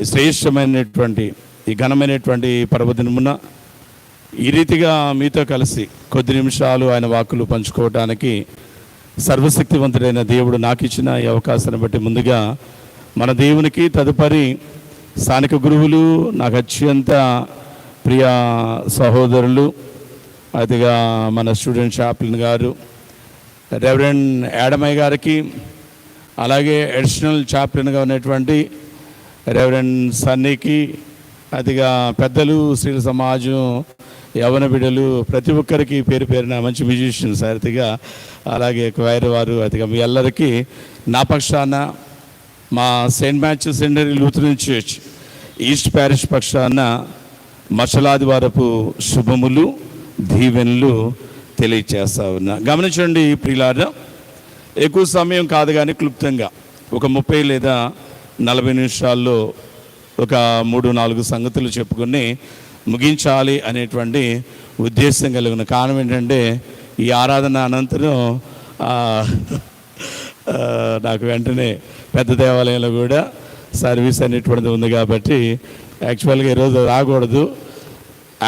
శ్రేష్టమైనటువంటి ఈ ఘనమైనటువంటి పర్వదినమున ఈ రీతిగా మీతో కలిసి కొద్ది నిమిషాలు ఆయన వాక్కులు పంచుకోవటానికి సర్వశక్తివంతుడైన దేవుడు నాకు ఇచ్చిన ఈ అవకాశాన్ని బట్టి ముందుగా మన దేవునికి, తదుపరి స్థానిక గురువులు, నాకు అత్యంత ప్రియ సహోదరులు, అదిగా మన స్టూడెంట్ చాప్లిన్ గారు రెవరెండ్ యాడమయ్య గారికి, అలాగే అడిషనల్ చాప్లిన్గా ఉన్నటువంటి రెవరెండ్ సన్నీకి, అదిగా పెద్దలు, స్త్రీల సమాజం, యవన బిడ్డలు, ప్రతి ఒక్కరికి పేరు పేరున మంచి మ్యూజిషియన్స్ అతిగా, అలాగే క్వైర్ వారు, అతిగా మీ అందరికీ నా పక్షాన మా Saint Matthew Centenary Lutheran Church East Parish పక్షాన మచ్చలాదివారపు శుభములు, దీవెనలు తెలియచేస్తా ఉన్నా. గమనించండి ప్రియులారా, ఎక్కువ సమయం కాదు కానీ క్లుప్తంగా ఒక 30 లేదా 40 నిమిషాల్లో ఒక 3-4 సంగతులు చెప్పుకొని ముగించాలి అనేటువంటి ఉద్దేశం కలిగిన కారణం ఏంటంటే, ఈ ఆరాధన అనంతరం నాకు వెంటనే పెద్ద దేవాలయంలో కూడా సర్వీస్ అనేటువంటిది ఉంది కాబట్టి యాక్చువల్గా ఈరోజు రాకూడదు.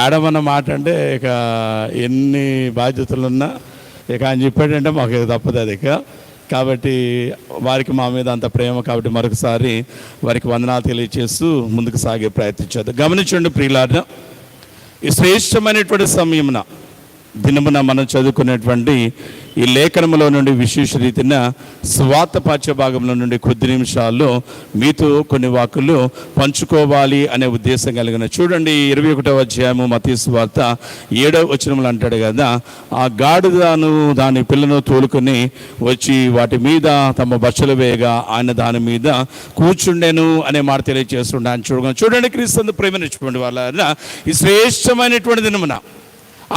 ఆడమన్న మాట అంటే ఇక ఎన్ని బాధ్యతలున్నా ఇక ఆయన చెప్పాడంటే మాకు తప్పదు అది. కాబట్టి వారికి మా మీద అంత ప్రేమ కాబట్టి మరొకసారి వారికి వందనాలు తెలియచేస్తూ ముందుకు సాగే ప్రయత్నించేది. గమనించండి ప్రియులారా, ఈ శ్రేష్టమైనటువంటి సమయమున దినమున మనం చదువుకునేటువంటి ఈ లేఖనములో నుండి విశేష రీతిన స్వార్థ పాఠ్య భాగంలో నుండి కొద్ది నిమిషాల్లో మీతో కొన్ని వాక్కులు పంచుకోవాలి అనే ఉద్దేశం కలిగిన. చూడండి 21వ అధ్యాయము మత్తయి సువార్త 7వ వచనంలో అంటాడు కదా, ఆ గాడిదను దాని పిల్లను తోలుకొని వచ్చి వాటి మీద తమ బచ్చలు వేయగా ఆయన దాని మీద కూర్చుండెను అనే మాట తెలియజేస్తుండే. చూడండి క్రీస్తు ప్రేమనిచ్చినటువంటి వాళ్ళ ఈ శ్రేష్టమైనటువంటి దినమున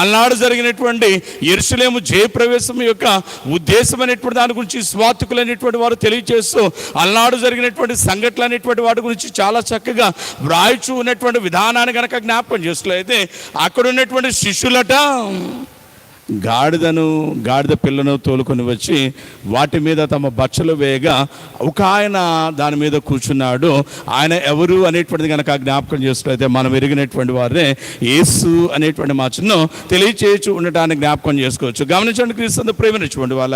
అలనాడు జరిగినటువంటి యెరూషలేము జయప్రవేశం యొక్క ఉద్దేశం అనేటువంటి దాని గురించి స్వార్థకులు అనేటువంటి వారు తెలియజేస్తూ అలనాడు జరిగినటువంటి సంఘటనలు అనేటువంటి వాటి గురించి చాలా చక్కగా వ్రాయిచూ ఉన్నటువంటి విధానాన్ని కనుక జ్ఞాపకం చేస్తున్నట్లయితే, అక్కడ ఉన్నటువంటి శిష్యులట గాడిద పిల్లను తోలుకొని వచ్చి వాటి మీద తమ బచ్చలు వేయగా ఒక ఆయన దాని మీద కూర్చున్నాడు. ఆయన ఎవరు అనేటువంటిది కనుక జ్ఞాపకం చేసినట్లయితే మనం ఎరిగినటువంటి వారే యేసు అనేటువంటి మాటను తెలియచేయచ్చు ఉండటానికి జ్ఞాపకం చేసుకోవచ్చు. గమనించండి క్రీస్తు ప్రేమించుకోండి వాళ్ళ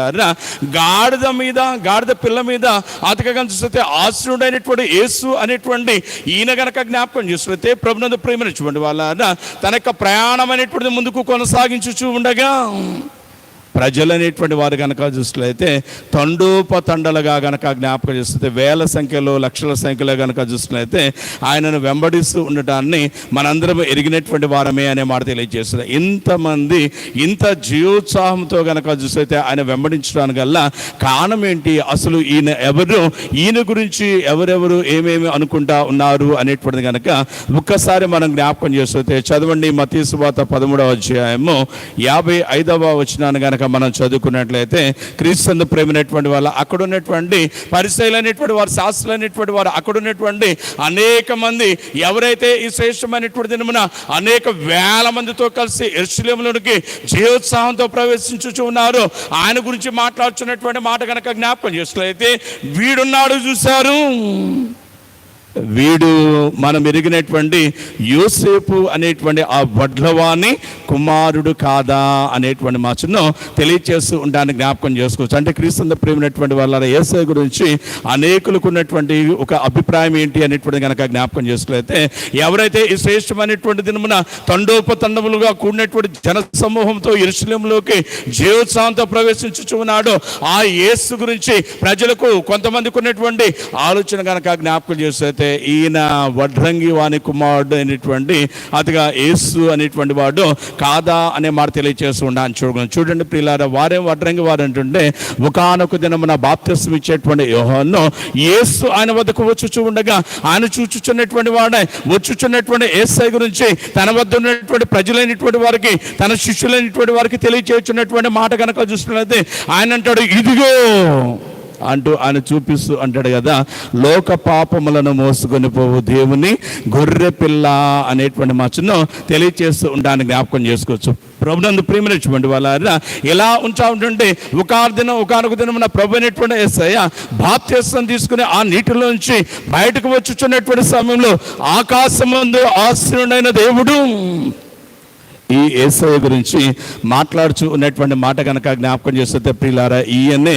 గాడిద పిల్ల మీద అతకగా చూస్తే ఆశ్రయుడైనటువంటి యేసు అనేటువంటి ఈయన కనుక జ్ఞాపకం చేసినట్లయితే ప్రభునందు ప్రేమించుకోండి వాళ్ళ తన యొక్క ప్రయాణం అనేటువంటిది ముందుకు కొనసాగించుచూ ఉండగా ప్రజలు అనేటువంటి వారు కనుక చూసినట్లయితే తండోపతండలుగా కనుక జ్ఞాపకం చేస్తే వేల సంఖ్యలో, లక్షల సంఖ్యలో కనుక చూసినట్లయితే ఆయనను వెంబడిస్తూ ఉండటాన్ని మనందరం ఎరిగినటువంటి వారమే అనే మాట తెలియజేస్తుంది. ఇంతమంది ఇంత జీవోత్సాహంతో కనుక చూస్తే ఆయన వెంబడించడానికి వల్ల కారణం ఏంటి, అసలు ఈయన ఎవరు, ఈయన గురించి ఎవరెవరు ఏమేమి అనుకుంటా ఉన్నారు అనేటువంటిది కనుక ఒక్కసారి మనం జ్ఞాపకం చేస్తే చదవండి మత్తయి సువార్త 13వ అధ్యాయము 55వ వచనాన్ని కనుక మనం చదువుకున్నట్లయితే, క్రీస్తు ప్రేమైనటువంటి వాళ్ళు, అక్కడ ఉన్నటువంటి పరిసయ్యులు అనేటువంటి వారు, శాస్త్రులు అనేటువంటి వారు, అక్కడ ఉన్నటువంటి అనేక మంది ఎవరైతే ఈ శ్రేష్టమైనటువంటి దినమున అనేక వేల మందితో కలిసి యెరూషలేములోనికి జీవోత్సాహంతో ప్రవేశించుచు ఉన్నారు. ఆయన గురించి మాట్లాడుతున్నటువంటి మాట కనుక జ్ఞాపకం చేసినట్లయితే, వీడున్నాడు చూశారు, వీడు మనం ఎరిగినటువంటి యోసేపు అనేటువంటి ఆ వడ్లవాణి కుమారుడు కాదా అనేటువంటి మాటను తెలియచేస్తూ ఉండడానికి జ్ఞాపకం చేసుకోవచ్చు. అంటే క్రీస్తు ప్రేమైనటువంటి వాళ్ళ యేసు గురించి అనేకులకు ఉన్నటువంటి ఒక అభిప్రాయం ఏంటి అనేటువంటి కనుక జ్ఞాపకం చేసుకున్నట్లయితే, ఎవరైతే ఈ శ్రేష్టమైనటువంటి దినమున తండోపతండములుగా కూడినటువంటి జన సమూహంతో యెరూషలేములోకి జీవోత్సాహంతో ప్రవేశించుచున్నాడో ఆ యేసు గురించి ప్రజలకు కొంతమందికి ఉన్నటువంటి ఆలోచన కనుక జ్ఞాపకం చేస్తే, ఈయన వడ్రంగి వాని కుమారుడు అనేటువంటి అతిగా యేసు అనేటువంటి వాడు కాదా అనే మాట తెలియచేస్తూ ఉన్నాను. చూడండి ప్రియులారా, వారేం వడ్రంగి వారు అంటుంటే, ఒకానొక దినమున బాప్తిస్మం ఇచ్చేటువంటి యోహాను యేసు ఆయన వద్దకు వచ్చుచూ ఉండగా ఆయన చూచుచున్నటువంటి వాడే వచ్చుచున్నటువంటి యేసయ్య గురించి తన వద్ద ఉన్నటువంటి ప్రజలైనటువంటి వారికి, తన శిష్యులైనటువంటి వారికి తెలియచేస్తున్నటువంటి మాట కనుక చూస్తున్నట్లయితే ఆయన అంటాడు, ఇదిగో అంటూ ఆయన చూపిస్తూ అంటాడు కదా, లోక పాపములను మోసుకొని పోవు దేవుని గొర్రె పిల్ల అనేటువంటి మాటను తెలియచేస్తూ ఉండడానికి జ్ఞాపకం చేసుకోవచ్చు. ప్రభునందు ప్రియమైనటువంటి వాళ్ళారా, ఎలా ఉంటా ఉంటుంటే ఒకనొక దినం నా ప్రభు అయినటువంటి యేసయ్య బాప్తిస్మం తీసుకుని ఆ నీటిలోంచి బయటకు వచ్చుచున్నటువంటి సమయంలో ఆకాశమందు ఆసీనుడైన దేవుడు ఈ యేసయ్య గురించి మాట్లాడుచు ఉన్నటువంటి మాట కనుక జ్ఞాపకం చేస్తే, ప్రియులారా, ఈయనే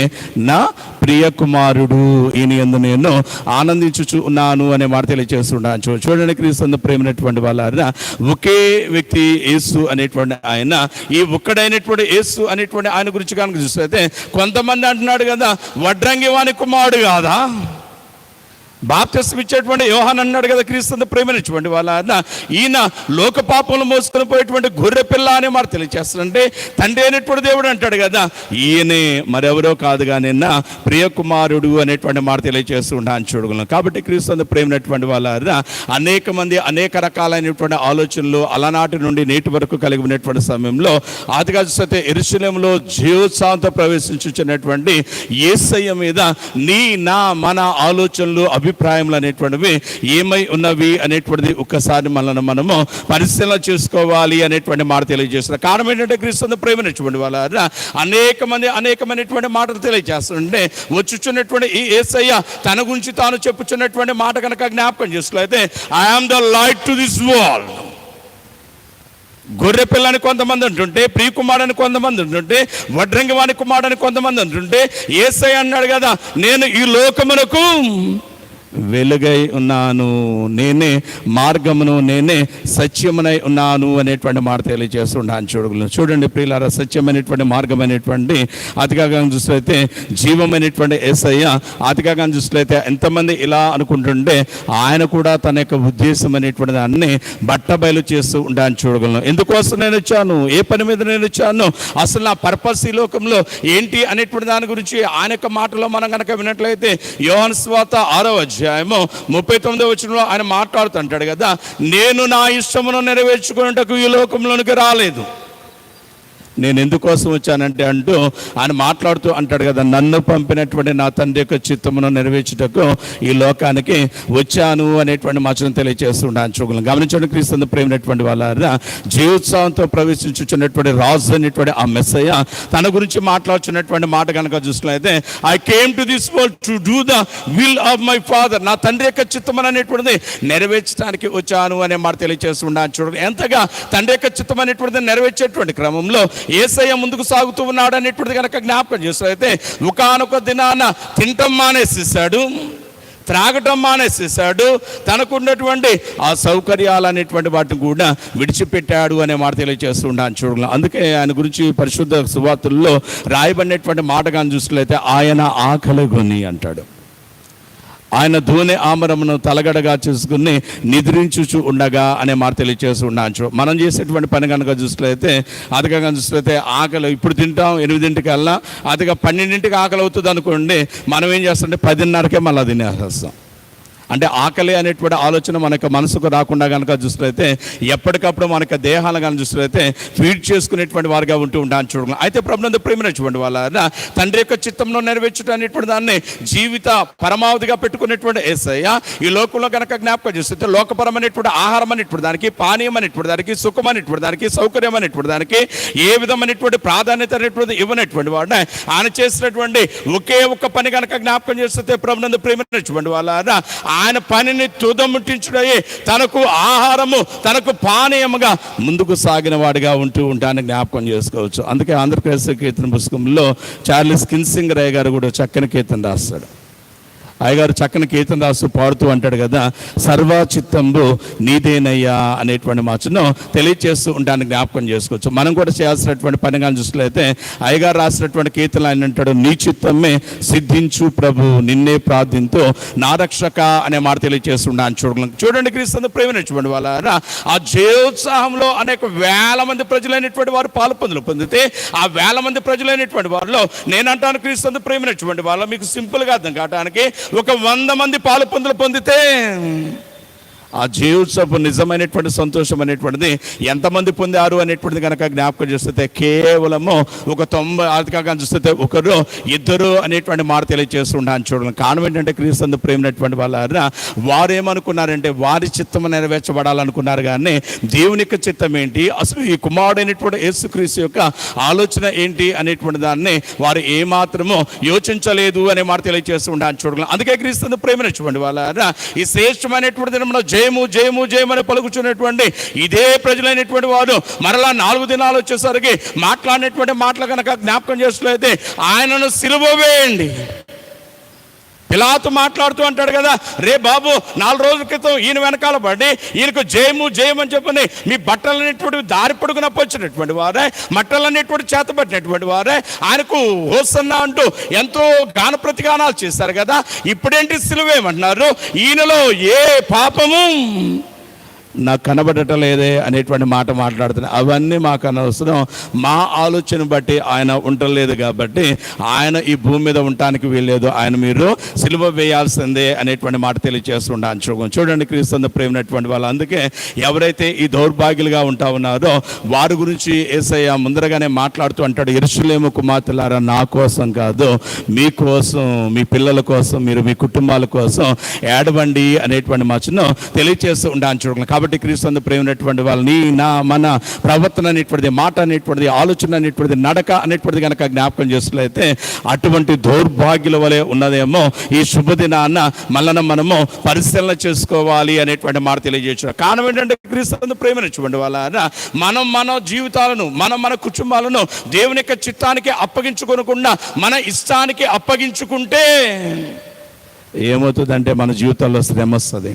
నా ప్రియ కుమారుడు, ఈయన యందు నేను ఆనందించుచు ఉన్నాను అనే మాట తెలియజేస్తున్నాను. చూడండి క్రీస్తు ప్రేమైనటువంటి వాళ్ళారా, ఒకే వ్యక్తి యేసు అనేటువంటి ఆయన, ఈ ఒక్కడైనటువంటి యేసు అనేటువంటి ఆయన గురించి కనుక చూస్తే కొంతమంది అంటున్నాడు కదా, వడ్రంగి వాని కుమారుడు కాదా? బాప్తిస్మం ఇచ్చేటువంటి యోహాన్ అన్నాడు కదా, క్రీస్తు ప్రేమించుకోండి వాళ్ళ ఈయన లోక పాపములు మోసుకొని పోయేటువంటి గొర్రె పిల్ల అనే మాట తెలియచేస్తాడంటే తండ్రి అయినటువంటి దేవుడు అంటాడు కదా, ఈయనే మరెవరో కాదు కానీ నా ప్రియ కుమారుడు అనేటువంటి మాట తెలియచేస్తూ ఉంటాను చూడగలను. కాబట్టి క్రీస్తు ప్రేమినటువంటి వాళ్ళ అనేక మంది అనేక రకాలైనటువంటి ఆలోచనలు అలనాటి నుండి నేటి వరకు కలిగి ఉన్నటువంటి సమయంలో ఆదిగా చూస్తే యెరూషలేములో జీవోత్సవంతో ప్రవేశించున్నటువంటి యేసయ్య మీద మన ఆలోచనలు అభిప్రాయములు అనేటువంటివి ఏమై ఉన్నవి అనేటువంటిది ఒక్కసారి మనము పరిశీలన చేసుకోవాలి అనేటువంటి మాట తెలియజేస్తున్నారు. కారణం ఏంటంటే క్రీస్తు ప్రేమించుకోండి వాళ్ళ అనేకమైనటువంటి మాటలు తెలియజేస్తుంటే వచ్చుచున్నటువంటి ఈ యేసయ్య తన గురించి తాను చెప్పుచున్నటువంటి మాట కనుక జ్ఞాపకం చేసుకున్నట్లయితే, I am the light to this world. గొర్రె పిల్లని కొంతమంది అంటుంటే, ప్రియకుమారుని కొంతమంది అంటుంటే, వడ్రంగి వాని కుమారుని కొంతమంది అంటుంటే, యేసయ్య అన్నాడు కదా, నేను ఈ లోకమునకు వెలుగై ఉన్నాను, నేనే మార్గమును, నేనే సత్యమునై ఉన్నాను అనేటువంటి మాట తెలియజేస్తున్నాను చూడగలను. చూడండి ప్రియులారా, సత్యమైనటువంటి మార్గమైనటువంటి అతిగా చూస్తే జీవమైనటువంటి యేసయ్య అతిగా చూస్తే ఎంతమంది ఇలా అనుకుంటుంటే ఆయన కూడా తన యొక్క ఉద్దేశం అనేటువంటి దాన్ని బట్టబయలు చేస్తూ ఉంటాను చూడగలను. ఎందుకోసం నేను వచ్చాను, ఏ పని మీద నేను వచ్చాను, అసలు నా పర్పస్ ఈ లోకంలో ఏంటి అనేటువంటి దాని గురించి ఆయన యొక్క మాటలో మనం కనుక విన్నట్లయితే యోహాను సువార్త 6వ అధ్యాయము 39వ వచనంలో ఆయన మాట్లాడుతుంటాడు కదా, నేను నా ఇష్టమును నెరవేర్చుకున్నట్టుకు ఈ లోకంలోనికి రాలేదు, నేను ఎందుకోసం వచ్చానంటే అంటూ ఆయన మాట్లాడుతూ అంటాడు కదా, నన్ను పంపినటువంటి నా తండ్రి యొక్క చిత్తమును నెరవేర్చుటకు ఈ లోకానికి వచ్చాను అనేటువంటి మాటను తెలియజేస్తున్నాను చూడగలను. గమనించండి క్రీస్తు ప్రేమైనటువంటి వాళ్ళ జీవోత్సవంతో ప్రవేశించున్నటువంటి రాజు అనేటువంటి ఆ మెస్సయ్య తన గురించి మాట్లాడుచున్నటువంటి మాట కనుక చూసినట్లయితే, I came to this world to do the will of my father, నా తండ్రి యొక్క చిత్తము అనేటువంటిది నెరవేర్చడానికి వచ్చాను అనే మాట తెలియజేస్తున్నాను చూడగలను. ఎంతగా తండ్రి యొక్క చిత్తం అనేటువంటిది నెరవేర్చేటువంటి క్రమంలో యేసయ్య ముందుకు సాగుతూ ఉన్నాడు అనేటువంటిది కనుక జ్ఞాపకం చేస్తే, ఒకానొక దినాన తింటం మానేసేసాడు, త్రాగటం మానేసేసాడు, తనకున్నటువంటి ఆ సౌకర్యాలు అనేటువంటి వాటిని కూడా విడిచిపెట్టాడు అనే మాట తెలియజేస్తున్నాను చూడగలను. అందుకే ఆయన గురించి పరిశుద్ధ సువార్తల్లో రాయబడినటువంటి మాట కానీ చూసినట్లయితే, ఆయన ఆకలి కొని అంటాడు, ఆయన ధూనె ఆమరమును తలగడగా చేసుకుని నిద్రించుచు ఉండగా అనే మాట తెలియచేసి ఉన్నాను. మనం చేసేటువంటి పని కనుక చూసినట్లయితే అదిగా చూసినట్లయితే ఆకలి ఇప్పుడు తింటాం 8ంటికల్లా, అదిగా 12ంటికి ఆకలి అవుతుంది అనుకోండి, మనం ఏం చేస్తామంటే 10:30కే మళ్ళీ తినేస్తాం. అంటే ఆకలి అనేటువంటి ఆలోచన మనకు మనసుకు రాకుండా కనుక చూసినట్లయితే ఎప్పటికప్పుడు మనకు దేహాలు కనుక చూసినట్లయితే ఫీడ్ చేసుకునేటువంటి వారిగా ఉంటూ ఉంటాను చూడగలం. అయితే ప్రభునందు ప్రేమించుకోండి వాళ్ళ తండ్రి యొక్క చిత్తంలో నెరవేర్చడం అనేటువంటి దాన్ని జీవిత పరమావధిగా పెట్టుకునేటువంటి యేసయ్య ఈ లోకంలో కనుక జ్ఞాపకం చేస్తే లోకపరమైనటువంటి ఆహారం అనేటువంటి దానికి, పానీయం అనేటువంటి దానికి, సుఖం అనేటువంటి దానికి, సౌకర్యం అనేటువంటి దానికి ఏ విధమైనటువంటి ప్రాధాన్యత అనేటువంటి ఇవ్వనటువంటి వాడిని ఆయన చేసినటువంటి ఒకే ఒక్క పని కనుక జ్ఞాపకం చేస్తే ప్రభునందు ప్రేమించుకోండి వాళ్ళ ఆయన పనిని తుదముట్టించుడయ్యి తనకు ఆహారము, తనకు పానీయముగా ముందుకు సాగిన వాడిగా ఉంటూ ఉంటానని జ్ఞాపకం చేసుకోవచ్చు. అందుకే ఆంధ్రప్రదేశ్ కీర్తన పుస్తకంలో చార్లెస్ కిన్సింగర్ అయ్య గారు కూడా చక్కని కీర్తన రాస్తాడు. అయ్యగారు చక్కని కీర్తన రాస్తూ పాడుతూ అంటాడు కదా, సర్వచిత్తంబు నీదేనయ్యా అనేటువంటి మాటను తెలియజేస్తూ ఉంటానికి జ్ఞాపకం చేసుకోవచ్చు. మనం కూడా చేయాల్సినటువంటి పని కానీ చూసినట్లయితే అయ్యగారు రాసినటువంటి కీర్తనలు ఆయన అంటాడు, నీ చిత్తమే సిద్ధించు ప్రభు నిన్నే ప్రార్థింతో నా రక్షక అనే మాట తెలియజేస్తున్నాను చూడగలం. చూడండి క్రీస్తు ప్రేమించుకోండి వాళ్ళ ఆ జయోత్సాహంలో అనేక వేల మంది ప్రజలైనటువంటి వారు పాలు పొందితే ఆ వేల మంది ప్రజలైనటువంటి వారిలో నేనంటాను క్రీస్తు ప్రేమించుకోండి వాళ్ళ మీకు సింపుల్గా అర్థం కావడానికి ఒక 100 మంది పాలు పొందితే ఆ జయోత్సవ నిజమైనటువంటి సంతోషం అనేటువంటిది ఎంతమంది పొందారు అనేటువంటిది కనుక జ్ఞాపకం చేస్తే కేవలము ఒక 90 ఆర్థికంగా చూస్తే ఒకరు ఇద్దరు అనేటువంటి మాట తెలియజేస్తుంటాను చూడండి. కారణం ఏంటంటే క్రీస్తు ప్రేమైనటువంటి వాళ్ళ వారు ఏమనుకున్నారంటే వారి చిత్తం నెరవేర్చబడాలనుకున్నారు, కానీ దేవుని యొక్క చిత్తం ఏంటి, అసలు ఈ కుమారుడైనటువంటి యేసుక్రీస్తు యొక్క ఆలోచన ఏంటి అనేటువంటి దాన్ని వారు ఏమాత్రము యోచించలేదు అనే మాట తెలియజేస్తుంటాను చూడండి. అందుకే క్రీస్తు ప్రేమైనటువంటి వాళ్ళ ఈ శ్రేష్టమైనటువంటి దినంలో జయము జయము జయమని పలుకుచున్నటువంటి ఇదే ప్రజలైనటువంటి వారు మరలా 4 దినాలు వచ్చేసరికి మాట్లాడినటువంటి మాటలు కనుక జ్ఞాపకం చేసినట్లయితే ఆయనను సిలువ వేయండి. పిలాతు మాట్లాడుతూ అంటాడు కదా, రే బాబు 4 రోజుల క్రితం ఈయన వెనకాల పడి ఈయనకు జయము జయమని చెప్పని మీ బట్టలనేటువంటి దారి పొడుగున వచ్చినటువంటి వారే, మట్టలనేటువంటి చేతపట్టినటువంటి వారే ఆయనకు హోసన్నా అంటూ ఎంతో గాన ప్రతిగానాలు చేశారు కదా. ఇప్పుడేంటి సిలువేమంటున్నారు, ఈయనలో ఏ పాపము నాకు కనబడటం లేదే అనేటువంటి మాట మాట్లాడుతున్నాయి. అవన్నీ మాకు అనవసరం, మా ఆలోచన బట్టి ఆయన ఉండలేదు కాబట్టి ఆయన ఈ భూమి మీద ఉండటానికి వీల్లేదు, ఆయన మీరు సిలువ వేయాల్సిందే అనేటువంటి మాట తెలియజేస్తుంటాను. చూడండి క్రీస్తు ప్రేమైనటువంటి వాళ్ళు. అందుకే ఎవరైతే ఈ దౌర్భాగ్యులుగా ఉంటా ఉన్నారో వారి గురించి యేసయ్య ముందరగానే మాట్లాడుతూ అంటాడు, యెరూషలేము కుమార్తెలారా నా కోసం కాదు మీకోసం, మీ పిల్లల కోసం, మీరు మీ కుటుంబాల కోసం ఏడవండి అనేటువంటి మాటను తెలియజేస్తూ ఉంటాను చూడండి. కాబట్టి క్రీస్తు ప్రేమైనటువంటి వాళ్ళని మన ప్రవర్తన అనేటువంటిది, మాట అనేటువంటిది, ఆలోచన అనేటువంటిది, నడక అనేటువంటిది కనుక జ్ఞాపకం చేసినట్లయితే అటువంటి దౌర్భాగ్యుల వలె ఉన్నదేమో ఈ శుభదినాన్న మళ్ళీ మనము పరిశీలన చేసుకోవాలి అనేటువంటి మాట తెలియజేయచ్చు. కారణం ఏంటంటే క్రీస్తు ప్రేమైనటువంటి వాళ్ళ మన జీవితాలను మన కుటుంబాలను దేవుని యొక్క చిత్తానికి అప్పగించుకోకుండా మన ఇష్టానికి అప్పగించుకుంటే ఏమవుతుందంటే మన జీవితాల్లో శ్రమ వస్తుంది,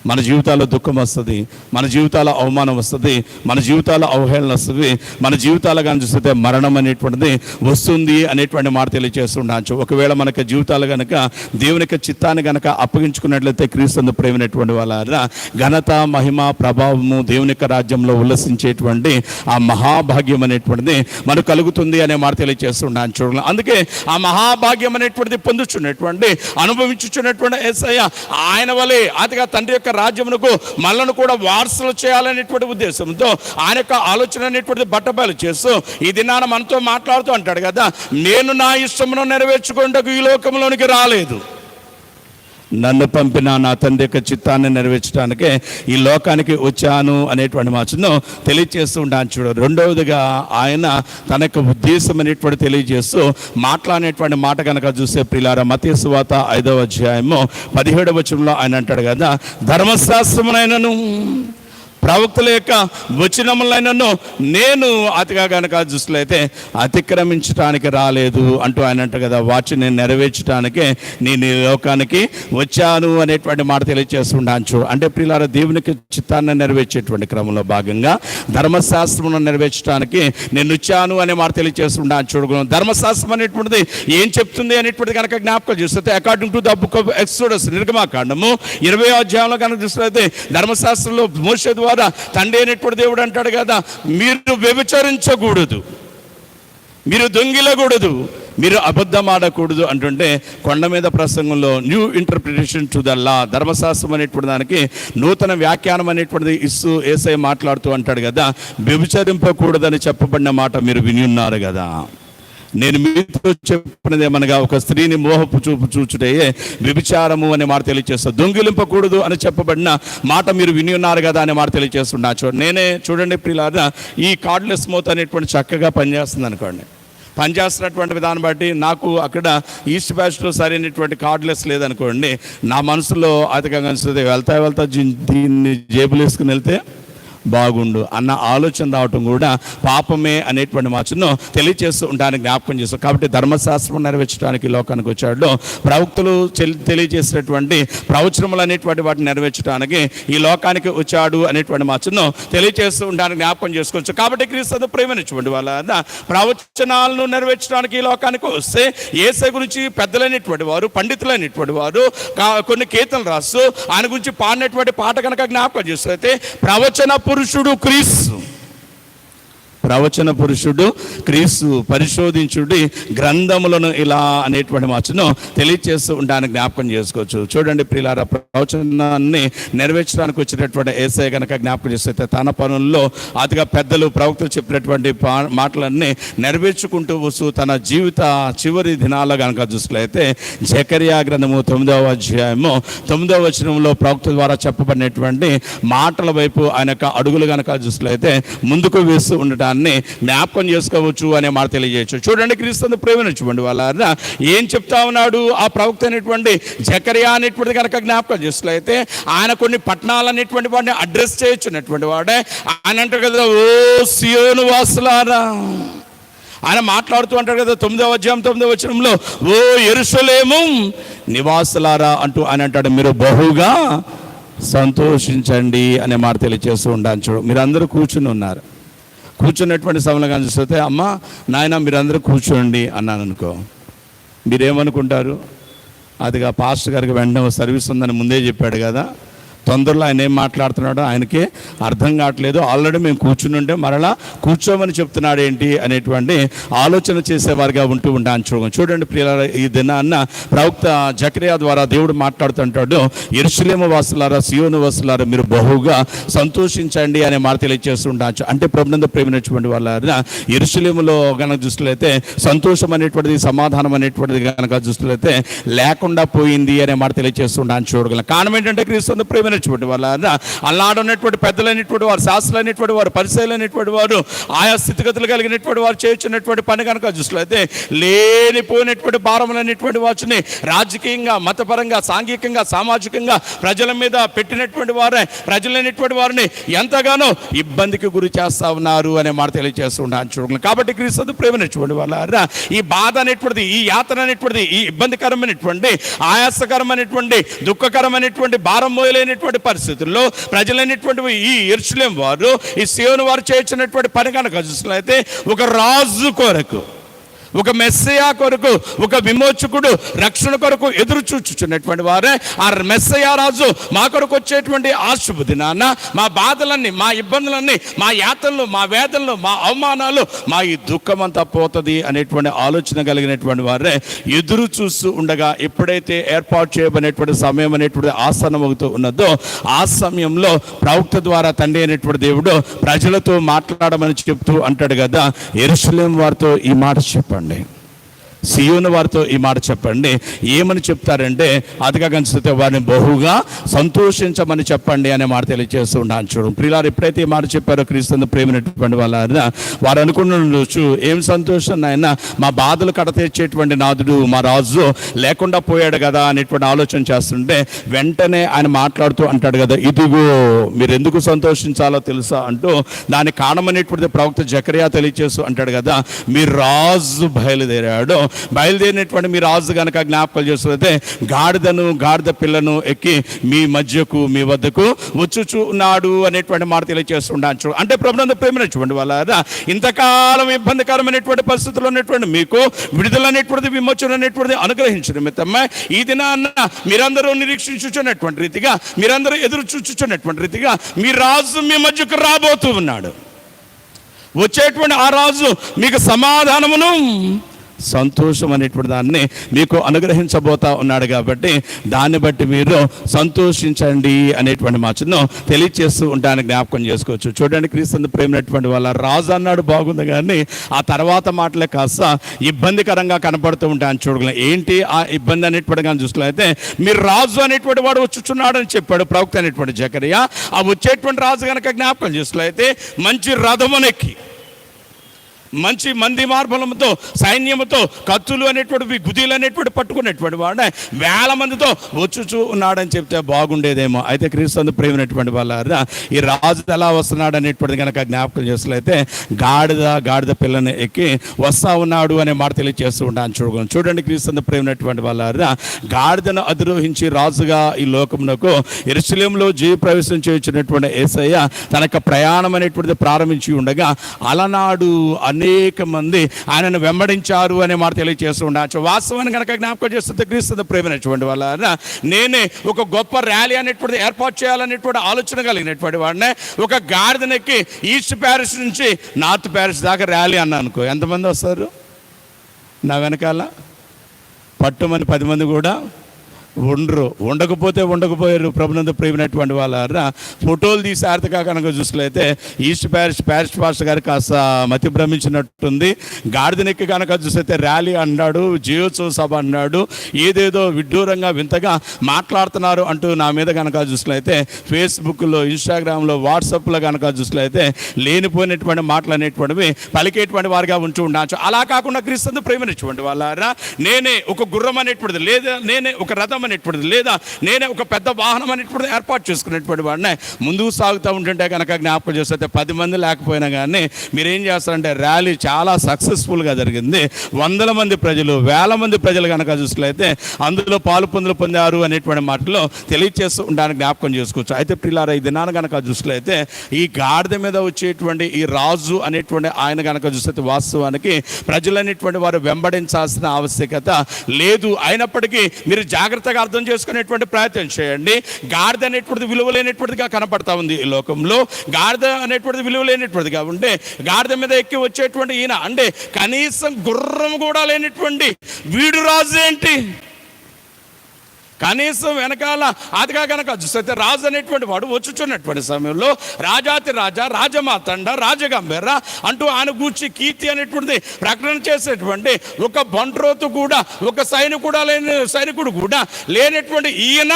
మన జీవితాల్లో దుఃఖం వస్తుంది, మన జీవితాల అవమానం వస్తుంది, మన జీవితాల అవహేళన వస్తుంది, మన జీవితాలు కానీ చూస్తే మరణం అనేటువంటిది వస్తుంది అనేటువంటి మాట తెలియజేస్తుండవచ్చు. ఒకవేళ మనకి జీవితాలు కనుక దేవుని యొక్క చిత్తాన్ని కనుక అప్పగించుకున్నట్లయితే క్రీస్తు ప్రేమైనటువంటి వాళ్ళ ఘనత మహిమ ప్రభావము దేవుని యొక్క రాజ్యంలో ఉల్లసించేటువంటి ఆ మహాభాగ్యం అనేటువంటిది మనకు కలుగుతుంది అనే మాట తెలియజేస్తుండవచ్చు. చూడాలి. అందుకే ఆ మహాభాగ్యం అనేటువంటిది పొందుచున్నటువంటి అనుభవించుచున్నటువంటి యేసయ్య ఆయన వలె అతిగా తండ్రి యొక్క రాజ్యమునకు మనల్ని కూడా వారసులు చేయాలనేటువంటి ఉద్దేశంతో ఆయన యొక్క ఆలోచన అనేటువంటిది బట్టబయలు చేస్తూ ఈ దినాన మనతో మాట్లాడుతూ అంటాడు కదా, నేను నా ఇష్టమును నెరవేర్చుకుంటూ ఈ లోకంలోనికి రాలేదు, నన్ను పంపిన నా తండ్రి యొక్క చిత్తాన్ని నెరవేర్చడానికే ఈ లోకానికి వచ్చాను అనేటువంటి మాటను తెలియజేస్తూ ఉంటాను చూడ. రెండవదిగా ఆయన తన యొక్క ఉద్దేశం అనేటువంటి తెలియజేస్తూ మాట్లాడేటువంటి మాట కనుక చూస్తే ప్రియులారా మత్తయి సువార్త 5వ అధ్యాయము 17వ వచనంలో ఆయన అంటాడు కదా, ధర్మశాస్త్రమునైనను ప్రవక్తల యొక్క వచనములైనను నేను అతిగా కనుక చూసినట్లయితే అతిక్రమించడానికి రాలేదు అంటూ ఆయన అంట కదా, వాటిని నేను నెరవేర్చడానికే నేను ఈ లోకానికి వచ్చాను అనేటువంటి మాట తెలియజేస్తుండచ్చు. అంటే ప్రియులారా దేవునికి చిత్తాన్ని నెరవేర్చేటువంటి క్రమంలో భాగంగా ధర్మశాస్త్రమును నెరవేర్చడానికి నేను వచ్చాను అనే మాట తెలియజేస్తుండచ్చు. చూడగలను ధర్మశాస్త్రం అనేటువంటిది ఏం చెప్తుంది అనేటువంటిది కనుక జ్ఞాపకం చేస్తే according to the book of Exodus నిర్గమాకాండము 20వ అధ్యాయంలో కనుక చూసినట్లయితే ధర్మశాస్త్రంలో మోషే ద్వారా తండ్రి అయినటువంటి దేవుడు అంటాడు కదా, మీరు వ్యభిచరించకూడదు, మీరు దొంగిలకూడదు, మీరు అబద్ధం ఆడకూడదు అంటుంటే కొండ మీద ప్రసంగంలో new interpretation to the law, ధర్మశాస్త్రం అనేటువంటి దానికి నూతన వ్యాఖ్యానం అనేటువంటిది ఇస్తూ యేసయ్య మాట్లాడుతూ అంటాడు కదా, వ్యభిచరింపకూడదని చెప్పబడిన మాట మీరు విని ఉన్నారు కదా, నేను మీతో చెప్పినదేమనగా ఒక స్త్రీని మోహపు చూపు చూచుటే వ్యభిచారము అనే మాట తెలియజేస్తా, దొంగిలింపకూడదు అని చెప్పబడిన మాట మీరు విని ఉన్నారు కదా అనే మాట తెలియజేస్తున్నా. నేనే చూడండి ప్రియులారా, ఈ కార్డ్లెస్ మౌత్ అనేటువంటి చక్కగా పనిచేస్తుంది అనుకోండి. పనిచేస్తున్నటువంటి విధానం బట్టి నాకు అక్కడ ఈస్ట్ బ్యాచ్లో సరైనటువంటి కార్డ్లెస్ లేదనుకోండి, నా మనసులో అతిగా కనిపిస్తుంది, వెళ్తా దీన్ని జేబులు వేసుకుని వెళ్తే బాగుండు అన్న ఆలోచన రావటం కూడా పాపమే అనేటువంటి మాటను తెలియజేస్తూ ఉండడానికి జ్ఞాపకం చేస్తాం. కాబట్టి ధర్మశాస్త్రం నెరవేర్చడానికి లోకానికి వచ్చాడు, ప్రవక్తలు తెలియజేసినటువంటి ప్రవచనములు అనేటువంటి వాటిని నెరవేర్చడానికి ఈ లోకానికి వచ్చాడు అనేటువంటి మాటను తెలియజేస్తూ ఉండడానికి జ్ఞాపకం చేసుకోవచ్చు. కాబట్టి క్రీస్తు ప్రేమించుకోండి వాళ్ళ ప్రవచనాలను నెరవేర్చడానికి ఈ లోకానికి వస్తే యేసయ్య గురించి పెద్దలైనటువంటి వారు, పండితులైనటువంటి వారు కొన్ని కీర్తనలు రాస్తూ ఆయన గురించి పాడినటువంటి పాట కనుక జ్ఞాపకం చేస్తే ప్రవచన పురుషుడు క్రీస్తు, ప్రవచన పురుషుడు క్రీస్తు పరిశోధించుడి గ్రంథములను ఇలా అనేటువంటి మాటను తెలియచేస్తూ ఉండడానికి జ్ఞాపకం చేసుకోవచ్చు. చూడండి ప్రియులారా, ప్రవచనాన్ని నెరవేర్చడానికి వచ్చినటువంటి యేసయ్య కనుక జ్ఞాపకం చేస్తే తన పనుల్లో అతిగా పెద్దలు ప్రవక్తలు చెప్పినటువంటి మాటలన్నీ నెరవేర్చుకుంటూ వస్తూ తన జీవిత చివరి దినాల్లో కనుక చూసినట్లయితే జకరియా గ్రంథము 9వ అధ్యాయము 9వ వచనంలో ప్రవక్త ద్వారా చెప్పబడినటువంటి మాటల వైపు ఆయన యొక్క అడుగులు కనుక చూసినట్లయితే ముందుకు వేస్తూ ఉండటాన్ని జ్ఞాపకం చేసుకోవచ్చు అనే మాట తెలియజేయచ్చు. చూడండి క్రీస్తు ప్రేమించుకోండి వాళ్ళ ఏం చెప్తా ఉన్నాడు ఆ ప్రవక్త అనేటువంటి జకరియా అనేటువంటిది కనుక జ్ఞాపకం చేసినట్లయితే ఆయన కొన్ని పట్టణాలు అనేటువంటి వాడిని అడ్రస్ చేయొచ్చున్నటువంటి వాడే. ఆయన అంటారు కదా, ఓ సియోను వాసులారా, ఆయన మాట్లాడుతూ అంటాడు కదా 9వ అధ్యాయం 9వ వచనంలో, ఓ యెరూషలేము నివాసులారా అంటూ ఆయన అంటాడు, మీరు బహుగా సంతోషించండి అనే మాట తెలియజేస్తూ ఉండాలి. చూడు, మీరందరూ కూర్చుని ఉన్నారు. కూర్చున్నటువంటి సమయంలో కానీ చూస్తే, అమ్మ నాయన మీరందరూ కూర్చోండి అన్నాను అనుకో, మీరేమనుకుంటారు? అదిగా పాస్టర్ గారికి వెంటనే సర్వీస్ ఉందని ముందే చెప్పాడు కదా, తొందరలో ఆయన ఏం మాట్లాడుతున్నాడో ఆయనకే అర్థం కావట్లేదు. ఆల్రెడీ మేము కూర్చుని ఉంటే మరలా కూర్చోమని చెప్తున్నాడు ఏంటి అనేటువంటి ఆలోచన చేసేవారిగా ఉంటూ ఉంటాను. చూడండి ప్రియులారా, ఈ దినాన్న ప్రవక్త జకరియా ద్వారా దేవుడు మాట్లాడుతుంటాడు, యెరూషలేము వాసులారా, సియోను వాసులారా, మీరు బహుగా సంతోషించండి అనే మాట తెలియజేస్తుంటాను. అంటే ప్రభునందు ప్రేమించినటువంటి వాళ్ళ యెరూషలేములో కనుక చూస్తున్నట్లయితే సంతోషం అనేటువంటిది, సమాధానం అనేటువంటిది కనుక చూస్తున్నట్లయితే లేకుండా పోయింది అనే మాట తెలియజేస్తుంటాను. చూడగలం కారణం ఏంటంటే క్రీస్తు ప్రేమ వాళ్ళ అల్లాడనటువంటి పెద్దలైనటువంటి వారు, శాస్త్రులైనటువంటి వారు, పరిచయాలైనటువంటి వారు, ఆయా స్థితిగతులు కలిగినటువంటి వారు చేయించినటువంటి పని కనుక చూసినట్లయితే లేనిపోయినటువంటి భారములైనటువంటి వాటిని రాజకీయంగా, మతపరంగా, సాంఘికంగా, సామాజికంగా ప్రజల మీద పెట్టినటువంటి వారే ప్రజలైనటువంటి వారిని ఎంతగానో ఇబ్బందికి గురి చేస్తా ఉన్నారు అనే మాట తెలియజేస్తున్నాను. చూడండి కాబట్టి క్రీస్తు ప్రేమనిటువంటి వాళ్ళ ఈ బాధ అనేటువంటిది, ఈ యాతన అనేటువంటిది, ఈ ఇబ్బందికరమైనటువంటి, ఆయాసకరమైనటువంటి, దుఃఖకరమైనటువంటి, భారం మోయలేని పరిస్థితుల్లో ప్రజలైనటువంటి ఈ యెరూషలేము వారు, ఈ సియోను వారు చేయించినటువంటి పని కనుక చూసినట్లయితే ఒక రాజు కొరకు, ఒక మెస్సయా కొరకు, ఒక విమోచకుడు రక్షణ కొరకు ఎదురు చూచుచున్నటువంటి వారే ఆ మెస్సయా రాజు మా కొరకు వచ్చేటువంటి ఆ శుభ దినాన మా బాధలన్నీ, మా ఇబ్బందులన్నీ, మా యాతనలు, మా వేదనలు, మా అవమానాలు, మా ఈ దుఃఖం అంతా పోతుంది అనేటువంటి ఆలోచన కలిగినటువంటి వారే ఎదురు చూస్తూ ఉండగా ఎప్పుడైతే ఏర్పాటు చేయబడినటువంటి సమయం అనేటువంటి ఆసన్నమవుతూ ఉన్నదో ఆ సమయంలో ప్రవక్త ద్వారా తండ్రి అయినటువంటి దేవుడు ప్రజలతో మాట్లాడమని చెప్తూ అంటాడు కదా, యెరూషలేము వారితో ఈ మాట చెప్పండి, సియోను వారితో ఈ మాట చెప్పండి. ఏమని చెప్తారంటే అదిగా కనిపిస్తే వారిని బహుగా సంతోషించమని చెప్పండి అనే మాట తెలియజేస్తూ ఉన్నాను. చూడు ప్రియులారు, ఎప్పుడైతే ఈ మాట చెప్పారో క్రీస్తు ప్రేమైనటువంటి వాళ్ళ వారు అనుకున్నచ్చు, ఏం సంతోషం నాయన, మా బాధలు కడతీర్చేటువంటి నాదుడు, మా రాజు లేకుండా పోయాడు కదా అనేటువంటి ఆలోచన చేస్తుంటే వెంటనే ఆయన మాట్లాడుతూ అంటాడు కదా, ఇదిగో మీరు ఎందుకు సంతోషించాలో తెలుసా అంటూ దాని కారణమనేటువంటిది ప్రవక్త జకరియా తెలియజేస్తూ అంటాడు కదా, మీ రాజు బయలుదేరినటువంటి మీ రాజు కనుక జ్ఞాపకాలు చేస్తుంటే గాడిదను, గాడిద పిల్లను ఎక్కి మీ మధ్యకు, మీ వద్దకు వచ్చుచు ఉన్నాడు అనేటువంటి మాట తెలియజేస్తుంటాను. అంటే ప్రభునందు ప్రేమించుకోండి వాళ్ళ ఇంతకాలం ఇబ్బందికరమైనటువంటి పరిస్థితుల్లో ఉన్నటువంటి మీకు విడుదల అనేటువంటిది, విమోచన అనేటువంటిది అనుగ్రహించిన నిమిత్తమే ఈ దినాన్న మీరందరూ నిరీక్షించుచున్నటువంటి రీతిగా, మీరందరూ ఎదురు చూచుచున్నటువంటి రీతిగా మీ రాజు మీ మధ్యకు రాబోతూ ఉన్నాడు. వచ్చేటువంటి ఆ రాజు మీకు సమాధానమును, సంతోషం అనేటువంటి దాన్ని మీకు అనుగ్రహించబోతా ఉన్నాడు. కాబట్టి దాన్ని బట్టి మీరు సంతోషించండి అనేటువంటి మాటను తెలియచేస్తూ ఉంటాను, జ్ఞాపకం చేసుకోవచ్చు. చూడండి క్రీస్తు ప్రేమైనటువంటి వాళ్ళ రాజు అన్నాడు బాగుంది, కానీ ఆ తర్వాత మాటలే కాస్త ఇబ్బందికరంగా కనపడుతూ ఉంటాను. చూడగలం ఏంటి ఆ ఇబ్బంది అనేటువంటి కానీ చూసినట్లయితే మీరు రాజు అనేటువంటి వాడు వచ్చుచున్నాడు అని చెప్పాడు ప్రవక్త అనేటువంటి జకరియా. ఆ వచ్చేటువంటి రాజు కనుక జ్ఞాపకం చేసినట్లయితే మంచి రథమునెక్కి, మంచి మంది మార్బలముతో, సైన్యముతో, కత్తులు అనేటువంటి, గుదీలు అనేటువంటి పట్టుకునేటువంటి వాడు వేల మందితో వచ్చుచూ ఉన్నాడని చెప్తే బాగుండేదేమో. అయితే క్రీస్తు ప్రేమైనటువంటి వాళ్ళ ఈ రాజు ఎలా వస్తున్నాడు అనేటువంటిది కనుక జ్ఞాపకం చేసినట్లయితే గాడిద పిల్లని ఎక్కి వస్తా ఉన్నాడు అనే మాట తెలియజేస్తూ ఉంటాను. చూడండి క్రీస్తు ప్రేమైనటువంటి వాళ్ళ గాడిదను అధిరోహించి రాజుగా ఈ లోకమునకు యెరూషలేములో జయప్రవేశం చేయించినటువంటి యేసయ్య తన యొక్క ప్రయాణం అనేటువంటిది ప్రారంభించి ఉండగా అలనాడు అనేక మంది ఆయనను వెంబడించారు అనే మాట తెలియజేస్తూ ఉండవచ్చు. వాస్తవాన్ని కనుక జ్ఞాపకం చేస్తుంది క్రీస్తు ప్రేమైనటువంటి వాళ్ళ నేనే ఒక గొప్ప ర్యాలీ అనేటువంటిది ఏర్పాటు చేయాలనేటువంటి ఆలోచన కలిగినటువంటి వాడినే ఒక గాడిదనెక్కి ఈస్ట్ ప్యారిస్ నుంచి నార్త్ ప్యారిస్ దాకా ర్యాలీ అన్నా అనుకో, ఎంతమంది వస్తారు నా వెనకాల? పట్టుమని 10 మంది కూడా ఉండకపోయారు. ప్రభునందు ప్రేమైనటువంటి వాళ్ళ ఫోటోలు తీసి ఆర్థిక కనుక చూసినట్లయితే ఈస్ట్ ప్యారిస్ పాస్టర్ గారు కాస్త మతి భ్రమించినట్టుంది. గాడిదనెక్కి కనుక చూసితే ర్యాలీ అన్నాడు, జియోత్సవ సభ అన్నాడు, ఏదేదో విడ్డూరంగా వింతగా మాట్లాడుతున్నారు అంటూ నా మీద కనుక చూసినట్లయితే ఫేస్బుక్లో, ఇన్స్టాగ్రామ్లో, వాట్సాప్లో కనుక చూసినట్లయితే లేనిపోయినటువంటి మాటలు అనేటువంటివి పలికేటువంటి వారిగా ఉంటూ ఉండవచ్చు. అలా కాకుండా క్రీస్తు ప్రేమైనటువంటి వాళ్ళ నేనే ఒక గుర్రం అనేటువంటిది, లేదా నేనే ఒక రథం అనేటువంటిది, లేదా నేనే ఒక పెద్ద వాహనం అనేటువంటిది ఏర్పాటు చేసుకునేటువంటి వాడిని ముందుకు సాగుతూ ఉంటుంటే కనుక జ్ఞాపకం చేస్తే 10 మంది లేకపోయినా కానీ మీరేం చేస్తారంటే ర్యాలీ చాలా సక్సెస్ఫుల్గా జరిగింది. 100 మంది ప్రజలు, 1000 మంది ప్రజలు కనుక చూసినట్లయితే అందులో పాలు పొందారు అనేటువంటి మాటలో తెలియజేస్తూ ఉండడానికి జ్ఞాపకం చేసుకోవచ్చు. అయితే ప్రియులారా, ఈ దినాన్ని కనుక చూసినట్లయితే ఈ గాడిద మీద వచ్చేటువంటి ఈ రాజు అనేటువంటి ఆయన కనుక చూస్తే వాస్తవానికి ప్రజలనేటువంటి వారు వెంబడించాల్సిన ఆవశ్యకత లేదు. అయినప్పటికీ మీరు జాగ్రత్తగా అర్థం చేసుకునేటువంటి ప్రయత్నం చేయండి. గాడిద అనేటువంటిది విలువలేనటువంటిదిగా కనపడతా ఉంది ఈ లోకంలో. గాడిద అనేటువంటిది విలువలేనటువంటిదిగా ఉంటే గాడిద మీద ఎక్కి వచ్చేటువంటి ఈయన అంటే కనీసం గుర్రం కూడా లేనటువంటి వీడు రాజు ఏంటి? కనీసం వెనకాల అదిగా కనుక చూస్తే రాజు అనేటువంటి వాడు వచ్చుచున్నటువంటి సమయంలో రాజాతి రాజా, రాజమాతండ, రాజగంభీర అంటూ ఆయన గూర్చి కీర్తి అనేటువంటిది ప్రకటన చేసేటువంటి ఒక బంట్రోతు కూడా, ఒక సైనికుడు కూడా లేనటువంటి ఈయన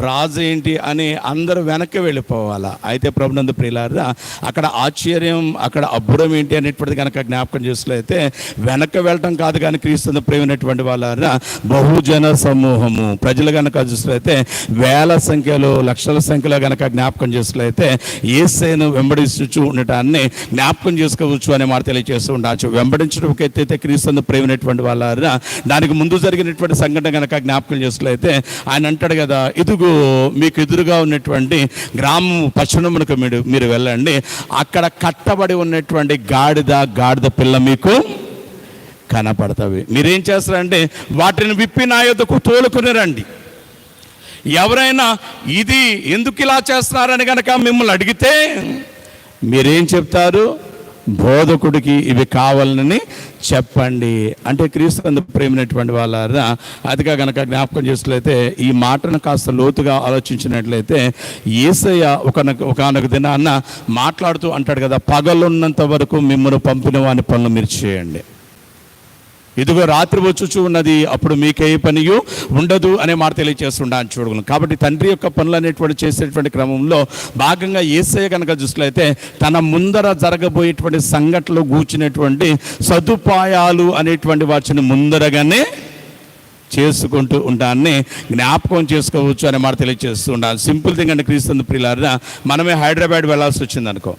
రాజు ఏంటి అని అందరూ వెనక్కి వెళ్ళిపోవాలా. అయితే ప్రభునందు ప్రియులారా, అక్కడ ఆశ్చర్యం, అక్కడ అబ్బురం ఏంటి అనేటువంటిది కనుక జ్ఞాపకం చేసినట్లయితే వెనక్కి వెళ్ళటం కాదు కానీ క్రీస్తు ప్రేమైనటువంటి వాళ్ళారా బహుజన సమూహము ప్రజలు కనుక చూసినట్లయితే వేల సంఖ్యలో, లక్షల సంఖ్యలో కనుక జ్ఞాపకం చేసినట్లయితే యేసును వెంబడిస్తూ ఉండటాన్ని జ్ఞాపకం చేసుకోవచ్చు అనే మాట తెలియజేస్తూ ఉండవచ్చు. వెంబడించడం ఒక ఎత్తైతే క్రీస్తు ప్రేమైనటువంటి వాళ్ళారా దానికి ముందు జరిగినటువంటి సంఘటన కనుక జ్ఞాపకం చేసినట్లయితే ఆయన అంటాడు కదా, ఇదిగో మీకు ఎదురుగా ఉన్నటువంటి గ్రామం పశ్చిమమునకు మీరు వెళ్ళండి, అక్కడ కట్టబడి ఉన్నటువంటి గాడిద పిల్ల మీకు కనపడతావి. మీరేం చేస్తారంటే వాటిని విప్పి నా యొద్దకు తోలుకుని రండి. ఎవరైనా ఇది ఎందుకు ఇలా చేస్తున్నారని కనుక మిమ్మల్ని అడిగితే మీరేం చెప్తారు? బోధకుడికి ఇవి కావాలని చెప్పండి. అంటే క్రీస్తు ప్రేమైనటువంటి వాళ్ళ అదిగా కనుక జ్ఞాపకం చేసినట్లయితే ఈ మాటను కాస్త లోతుగా ఆలోచించినట్లయితే యేసయ్య ఒకనొక దినాన్న మాట్లాడుతూ అంటాడు కదా, పగలున్నంత వరకు మిమ్మల్ని పంపిన వాని పనులు మీరు చేయండి, ఇదిగో రాత్రి వచ్చుచూ ఉన్నది, అప్పుడు మీకే పనియు ఉండదు అనే మాట తెలియజేస్తుండని చూడగలను. కాబట్టి తండ్రి యొక్క పనులు అనేటువంటి చేసేటువంటి క్రమంలో భాగంగా యేసయ్య కనుక చూసినట్లయితే తన ముందర జరగబోయేటువంటి సంఘటనలు గూర్చినటువంటి సదుపాయాలు అనేటువంటి వాటిని ముందరగానే చేసుకుంటూ ఉంటాన్ని జ్ఞాపకం చేసుకోవచ్చు అనే మాట తెలియజేస్తూ ఉండాలి. సింపుల్ థింగ్ అంటే క్రీస్తు ప్రియులారా, మనమే హైదరాబాద్ వెళ్ళాల్సి వచ్చింది అనుకో,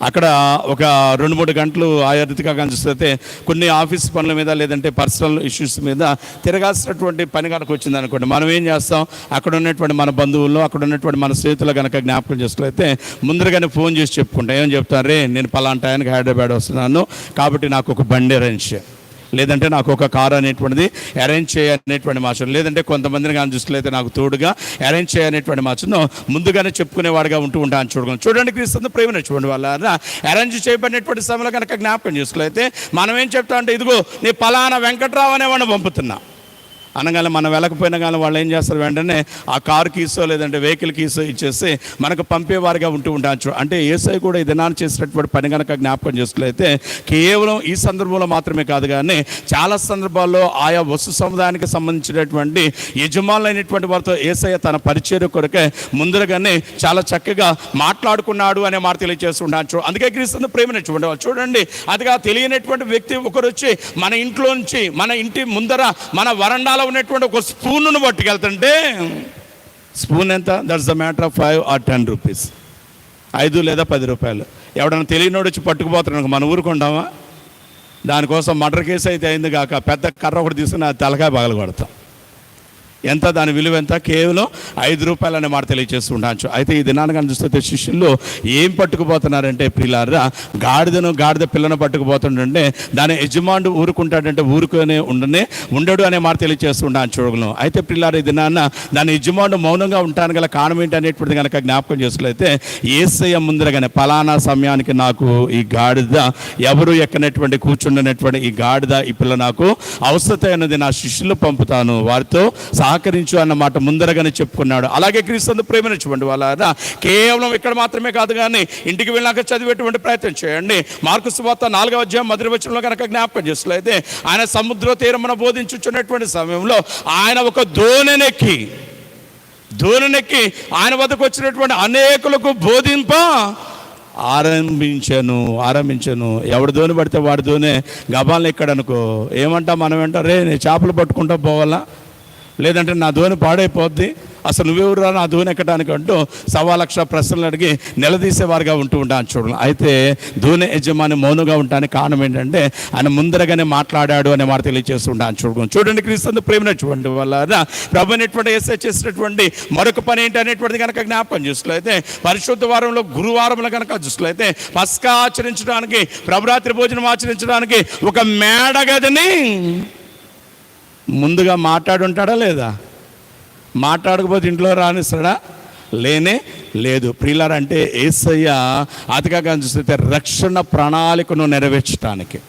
అక్కడ ఒక 2-3 గంటలు ఆయా రీతిగా కనిపిస్తే కొన్ని ఆఫీస్ పనుల మీద లేదంటే పర్సనల్ ఇష్యూస్ మీద తిరగాల్సినటువంటి పని కనుక వచ్చింది అనుకోండి, మనం ఏం చేస్తాం? అక్కడ ఉన్నటువంటి మన బంధువుల్లో, అక్కడ ఉన్నటువంటి మన స్నేహితులు కనుక జ్ఞాపకం చేసుకున్నట్లయితే ముందరగానే ఫోన్ చేసి చెప్పుకుంటాం. ఏమని చెప్తారు? రే, నేను పలానా టైంకి హైదరాబాద్ వస్తున్నాను కాబట్టి నాకు ఒక బండి అరేంజ్ చేయి, లేదంటే నాకు ఒక కారు అనేటువంటిది అరేంజ్ చేయనేటువంటి మాచను, లేదంటే కొంతమందిని కానీ చూసినట్లయితే నాకు తోడుగా అరేంజ్ చేయనేటువంటి మాచను ముందుగానే చెప్పుకునేవాడిగా ఉంటాను. చూడండి క్రీస్తు ప్రేమైనటువంటి వాళ్ళ అరేంజ్ చేయబడినటువంటి సమయంలో కనుక జ్ఞాపకం చేసుకున్నట్లయితే మనం ఏం చెప్తా అంటే, ఇదిగో నీ పలానా వెంకట్రావు అనేవాడిని పంపుతున్నా అనగానే మనం వెళ్ళకపోయినా కానీ వాళ్ళు ఏం చేస్తారు? వెంటనే ఆ కారు కీసో లేదంటే వెహికల్ కీసో ఇచ్చేసి మనకు పంపేవారిగా ఉంటాను. అంటే యేసయ్య కూడా ఈ దినాన్ని చేసినటువంటి పని కనుక జ్ఞాపకం చేసుకున్నట్లయితే కేవలం ఈ సందర్భంలో మాత్రమే కాదు కానీ చాలా సందర్భాల్లో ఆయా వస్తు సముదాయానికి సంబంధించినటువంటి యజమానులైనటువంటి వారితో యేసయ్య తన పరిచర్య కొరకే ముందరగానే చాలా చక్కగా మాట్లాడుకున్నాడు అనే మాట తెలియజేస్తుండచ్చు. అందుకే క్రీస్తు ప్రేమైనటువంటి వాళ్ళు చూడండి, అదిగా తెలియనటువంటి వ్యక్తి ఒకరు వచ్చి మన ఇంట్లో నుంచి, మన ఇంటి ముందర, మన వరండాలో ఉన్నటువంటి ఒక స్పూన్ను పట్టుకెళ్తుంటే, స్పూన్ ఎంత? That's the matter of 5 or 10 rupees, 5 లేదా 10 రూపాయలు. ఎవడన్నా తెలియనోడు వచ్చి పట్టుకుపోతున్నాడు, మన ఊరుకుంటామా? దానికోసం మర్డర్ కేసు అయితే అయింది కాక పెద్ద కర్ర ఒకటి తీసుకుని ఆ తలకాయ పగలు కొడతాం. ఎంత దాని విలువ ఎంత? కేవలం 5 రూపాయలు అనే మాట తెలియజేస్తూ ఉండొచ్చు. అయితే ఈ దినాన్ని కానీ చూస్తే శిష్యులు ఏం పట్టుకుపోతున్నారంటే ప్రియులారా, గాడిద పిల్లను పట్టుకుపోతుండే దాని యజమానుడు ఊరుకుంటాడంటే ఊరుకునే ఉండడు అనే మాట తెలియజేస్తూ ఉండొచ్చు చూడగలను. అయితే ప్రియులారా, ఈ దినాన్న దాని యజమానుడు మౌనంగా ఉండడానికి గల కారణం ఏంటి అనేటువంటిది కనుక జ్ఞాపకం చేసుకున్నట్లయితే యేసయ్య ముందరగానే పలానా సమయానికి నాకు ఈ గాడిద ఎవరు ఎక్కనటువంటి కూర్చుండనటువంటి ఈ గాడిద ఈ పిల్ల నాకు అవసరమైనది, నా శిష్యులు పంపుతాను, వారితో సహకరించు అన్నమాట ముందరగానే చెప్పుకున్నాడు. అలాగే క్రీస్తు ప్రేమించండి వాళ్ళ కేవలం ఇక్కడ మాత్రమే కాదు కానీ ఇంటికి వెళ్ళాక చదివేటువంటి ప్రయత్నం చేయండి. మార్కు సువార్త 4వ అధ్యాయం 1వ వచనంలో కనుక జ్ఞాపకం చేసినట్లయితే ఆయన సముద్ర తీరమున బోధించుచున్నటువంటి సమయంలో ఆయన ఒక దోణెనెక్కి ఆయన వద్దకు వచ్చినటువంటి అనేకులకు బోధింప ఆరంభించను. ఎవడితోని పడితే వాడితోనే గబాలను ఎక్కడనుకో ఏమంటా మనం రే నేను చేపలు పట్టుకుంటా పోవాలా, లేదంటే నా ధోని పాడైపోద్ది, అసలు నువ్వెవరు రా నా ధోని ఎక్కడానికి అంటూ 1,00,000 ప్రశ్నలు అడిగి నిలదీసేవారుగా ఉంటూ ఉంటాను చూడండి. అయితే ధోని యజమాని మౌనంగా ఉండడానికి కారణం ఏంటంటే ఆయన ముందరగానే మాట్లాడాడు అనే మాట తెలియజేస్తుంటాను చూడండి. క్రీస్తు ప్రేమినటువంటి వల్ల ప్రభు అనేటువంటి యేసయ్య చేసినటువంటి మరొక పని ఏంటి అనేటువంటిది కనుక జ్ఞాపకం చూసినట్లయితే పరిశుద్ధ వారంలో గురువారంలో కనుక చూసినట్లయితే పస్కా ఆచరించడానికి, ప్రభురాత్రి భోజనం ఆచరించడానికి ఒక మేడగదిని ముందుగా మాట్లాడుంటాడా లేదా? మాట్లాడకపోతే ఇంట్లో రానిస్తాడా? లేనే లేదు. ప్రియులారంటే యేసయ్య అతిగా చూస్తే రక్షణ ప్రణాళికను నెరవేర్చడానికి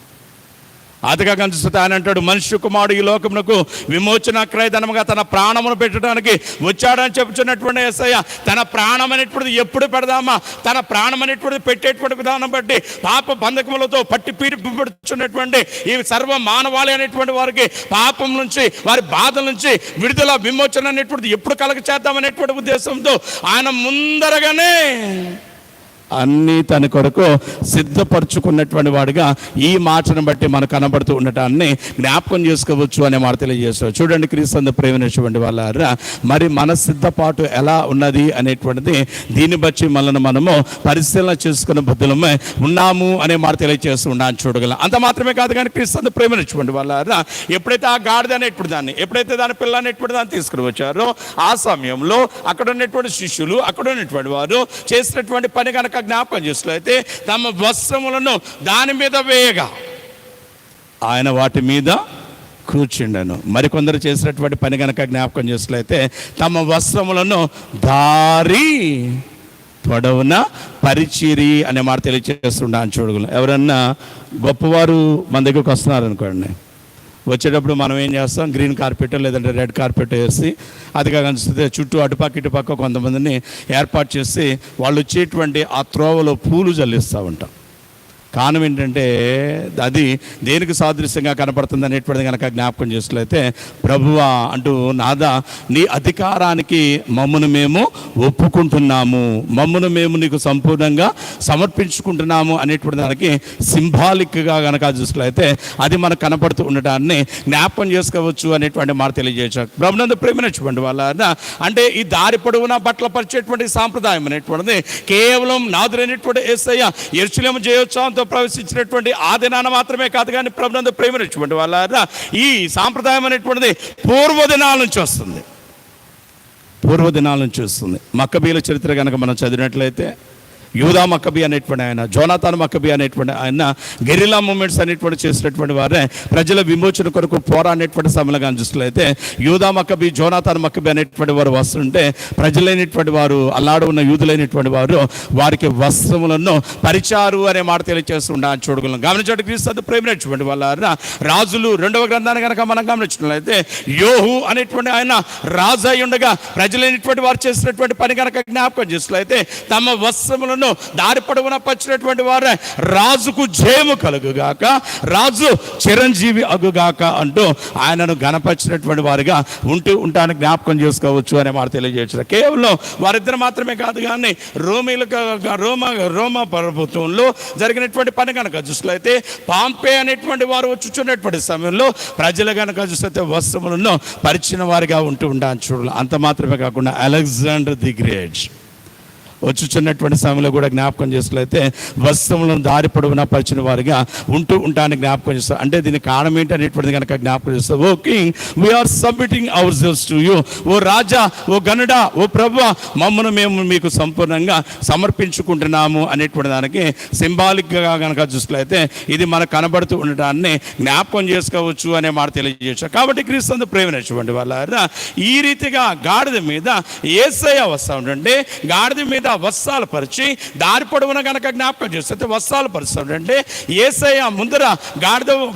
అతిగా చూస్తే ఆయన అంటాడు, మనుష్య కుమారుడు ఈ లోకమునకు విమోచన క్రయధనముగా తన ప్రాణమును పెట్టడానికి వచ్చాడని చెప్పుచున్నటువంటి యేసయ్య తన ప్రాణం అనేటువంటిది ఎప్పుడు పెడదామా, తన ప్రాణం అనేటువంటిది పెట్టేటువంటి విధానం బట్టి పాప బంధకములతో పట్టి పీడిపడుచున్నటువంటి ఈ సర్వ మానవాళి అనేటువంటి వారికి పాపం నుంచి, వారి బాధల నుంచి విడుదల విమోచన అనేటువంటిది ఎప్పుడు కలగ చేద్దామనేటువంటి ఉద్దేశంతో ఆయన ముందరగానే అన్నీ తన కొరకు సిద్ధపరచుకున్నటువంటి వాడిగా ఈ మాటను బట్టి మనకు కనబడుతూ ఉండటాన్ని జ్ఞాపకం చేసుకోవచ్చు అనే మాట తెలియజేస్తారు. చూడండి క్రీస్తు ప్రేమించినటువంటి వాళ్ళారా, మరి మన సిద్ధపాటు ఎలా ఉన్నది అనేటువంటిది దీన్ని బట్టి మనము పరిశీలన చేసుకున్న బుద్ధులమే ఉన్నాము అనే మాట తెలియజేస్తూ ఉన్నాను చూడగలం. అంత మాత్రమే కాదు కానీ క్రీస్తు ప్రేమించినటువంటి వాళ్ళారా, ఎప్పుడైతే ఆ గాడిద అనేటువంటి దాన్ని, ఎప్పుడైతే దాని పిల్ల అనేటువంటి దాన్ని తీసుకుని వచ్చారో ఆ సమయంలో అక్కడ ఉన్నటువంటి శిష్యులు, అక్కడ ఉన్నటువంటి వారు చేసినటువంటి పని కనుక జ్ఞాపకం చేసినట్లయితే తమ వస్త్రములను దాని మీద వేయగా ఆయన వాటి మీద కూర్చుండెను. మరికొందరు చేసినటువంటి పని కనుక జ్ఞాపకం చేసినట్లయితే తమ వస్త్రములను దారి పొడవున పరిచిరి అనే మాట తెలియజేస్తుండని చూడగలం. ఎవరన్నా గొప్పవారు మన దగ్గరకు వస్తున్నారు అనుకోండి, వచ్చేటప్పుడు మనం ఏం చేస్తాం, గ్రీన్ కార్పెట్ లేదంటే రెడ్ కార్పెట్ వేసి అదిగా కనిపిస్తే చుట్టూ అటుపక్క ఇటుపక్క కొంతమందిని ఏర్పాటు చేసి వాళ్ళు వచ్చేటువంటి ఆ త్రోవలో పూలు జల్లిస్తూ ఉంటాం. కారణం ఏంటంటే అది దేనికి సాదృశ్యంగా కనపడుతుంది అనేటువంటిది కనుక జ్ఞాపకం చేసినట్లయితే ప్రభువా అంటూ నాదా నీ అధికారానికి మమ్మను మేము ఒప్పుకుంటున్నాము, మమ్మను మేము నీకు సంపూర్ణంగా సమర్పించుకుంటున్నాము అనేటువంటి దానికి సింబాలిక్గా కనుక చూసినట్లయితే అది మనకు కనపడుతూ ఉండటాన్ని జ్ఞాపకం చేసుకోవచ్చు అనేటువంటి మాట తెలియజేశారు. ప్రభునందు ప్రేమించుకోండి వాళ్ళ అంటే ఈ దారి పొడవునా బట్టలు పరిచేటువంటి సాంప్రదాయం అనేటువంటిది కేవలం నాదురైనటువంటి యేసయ్య యెరూషలేము జయోత్సవంతో ప్రవేశించినటువంటి ఆ దినాన మాత్రమే కాదు కానీ ప్రభునందు ప్రేమించినటువంటి వాళ్ళ ఈ సాంప్రదాయం అనేటువంటిది పూర్వదినాల నుంచి వస్తుంది. మక్కబీల చరిత్ర కనుక మనం చదివినట్లయితే యూదా మక్కబీ అనేటువంటి ఆయన, జోనాథాన్ మక్కబీ అనేటువంటి ఆయన గెరిల్లా మూమెంట్స్ అనేటువంటి చేసినటువంటి వారే ప్రజల విమోచన కొరకు పోరాడినటువంటి సమయంలో చూసినట్లయితే యూదా మక్కబీ, జోనాథాన్ మక్కబీ అనేటువంటి వారు వస్తుంటే ప్రజలైనటువంటి వారు, అల్లాడు ఉన్న యూదులైనటువంటి వారు వారికి వస్త్రములను పరిచారు అనే మాట తెలియజేస్తుండని చూడగలం. గమనించండి క్రీస్తు ప్రేమించినటువంటి వాళ్ళ రాజులు 2వ గ్రంథాన్ని కనుక మనం గమనించినట్లయితే యోహు అనేటువంటి ఆయన రాజు అయి ఉండగా ప్రజలైనటువంటి వారు చేసినటువంటి పని కనుక జ్ఞాపకం చేసినట్లయితే తమ వస్త్రములను దారి పొడవున పరిచినటువంటి వారే రాజుకు జయము కలుగుగాక, రాజు చిరంజీవి అగుగాక అంటూ ఆయనను గణపరిచినటువంటి వారిగా ఉంటానికి జ్ఞాపకం చేసుకోవచ్చు అనే మాట తెలియజేస్తారు. కేవలం వారిద్దరు మాత్రమే కాదు కానీ రోమా ప్రభుత్వంలో జరిగినటువంటి పని కనుక చూసినట్లయితే పాంపే అనేటువంటి వారు వచ్చుచున్నటువంటి సమయంలో ప్రజలు కనుక చూస్తే వస్త్రములను పరిచిన వారిగా ఉంటూ ఉంటాను చూడాలి. అంత మాత్రమే కాకుండా అలెగ్జాండర్ ది గ్రేట్ వచ్చుచున్నటువంటి సమయంలో కూడా జ్ఞాపకం చేసినట్లయితే వస్త్రములను దారి పొడవునా పరిచిన వారిగా ఉంటానికి జ్ఞాపకం చేస్తారు. అంటే దీని కారణం ఏంటి అనేటువంటిది కనుక జ్ఞాపకం చేస్తారు. O king, we're submitting ourselves to you. ఓ రాజా, ఓ గనుడా, ఓ ప్రభువా, మమ్మను మేము మీకు సంపూర్ణంగా సమర్పించుకుంటున్నాము అనేటువంటి దానికి సింబాలిక్గా కనుక చూసినట్లయితే ఇది మనకు కనబడుతూ ఉండటాన్ని జ్ఞాపకం చేసుకోవచ్చు అనే మాట తెలియజేశారు. కాబట్టి క్రీస్తు ప్రేమించినటువంటి వాళ్ళ ఈ రీతిగా గాడిద మీద యేసయ్య వస్తూ ఉంటుంటే గాడిద మీద వస్త్రాలు పరిచి దారి పొడవున కనుక జ్ఞాపకం చేస్తే వస్త్రాలు పరుస్తుంటే యేసయ్య ముందర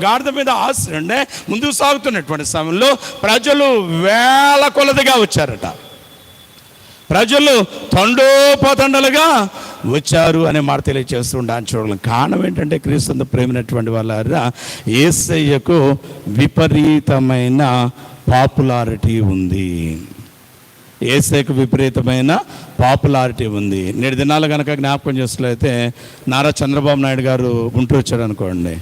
గాడిద మీద ఆశ్రయంటే ముందుకు సాగుతున్నటువంటి సమయంలో ప్రజలు వేల కొలదిగా వచ్చారట. ప్రజలు తండోపతండలుగా వచ్చారు అనే మాట తెలియజేస్తుండని చూడలేం. కారణం ఏంటంటే క్రీస్తు ప్రేమైనటువంటి వాళ్ళ యేసయ్యకు విపరీతమైన పాపులారిటీ ఉంది. యేసయ్యకు విపరీతమైన పాపులారిటీ ఉంది. నేటి దినాలు కనుక జ్ఞాపకం చేసినట్లయితే నారా చంద్రబాబు నాయుడు గారు గుంటూరు వచ్చాడు అనుకోండి,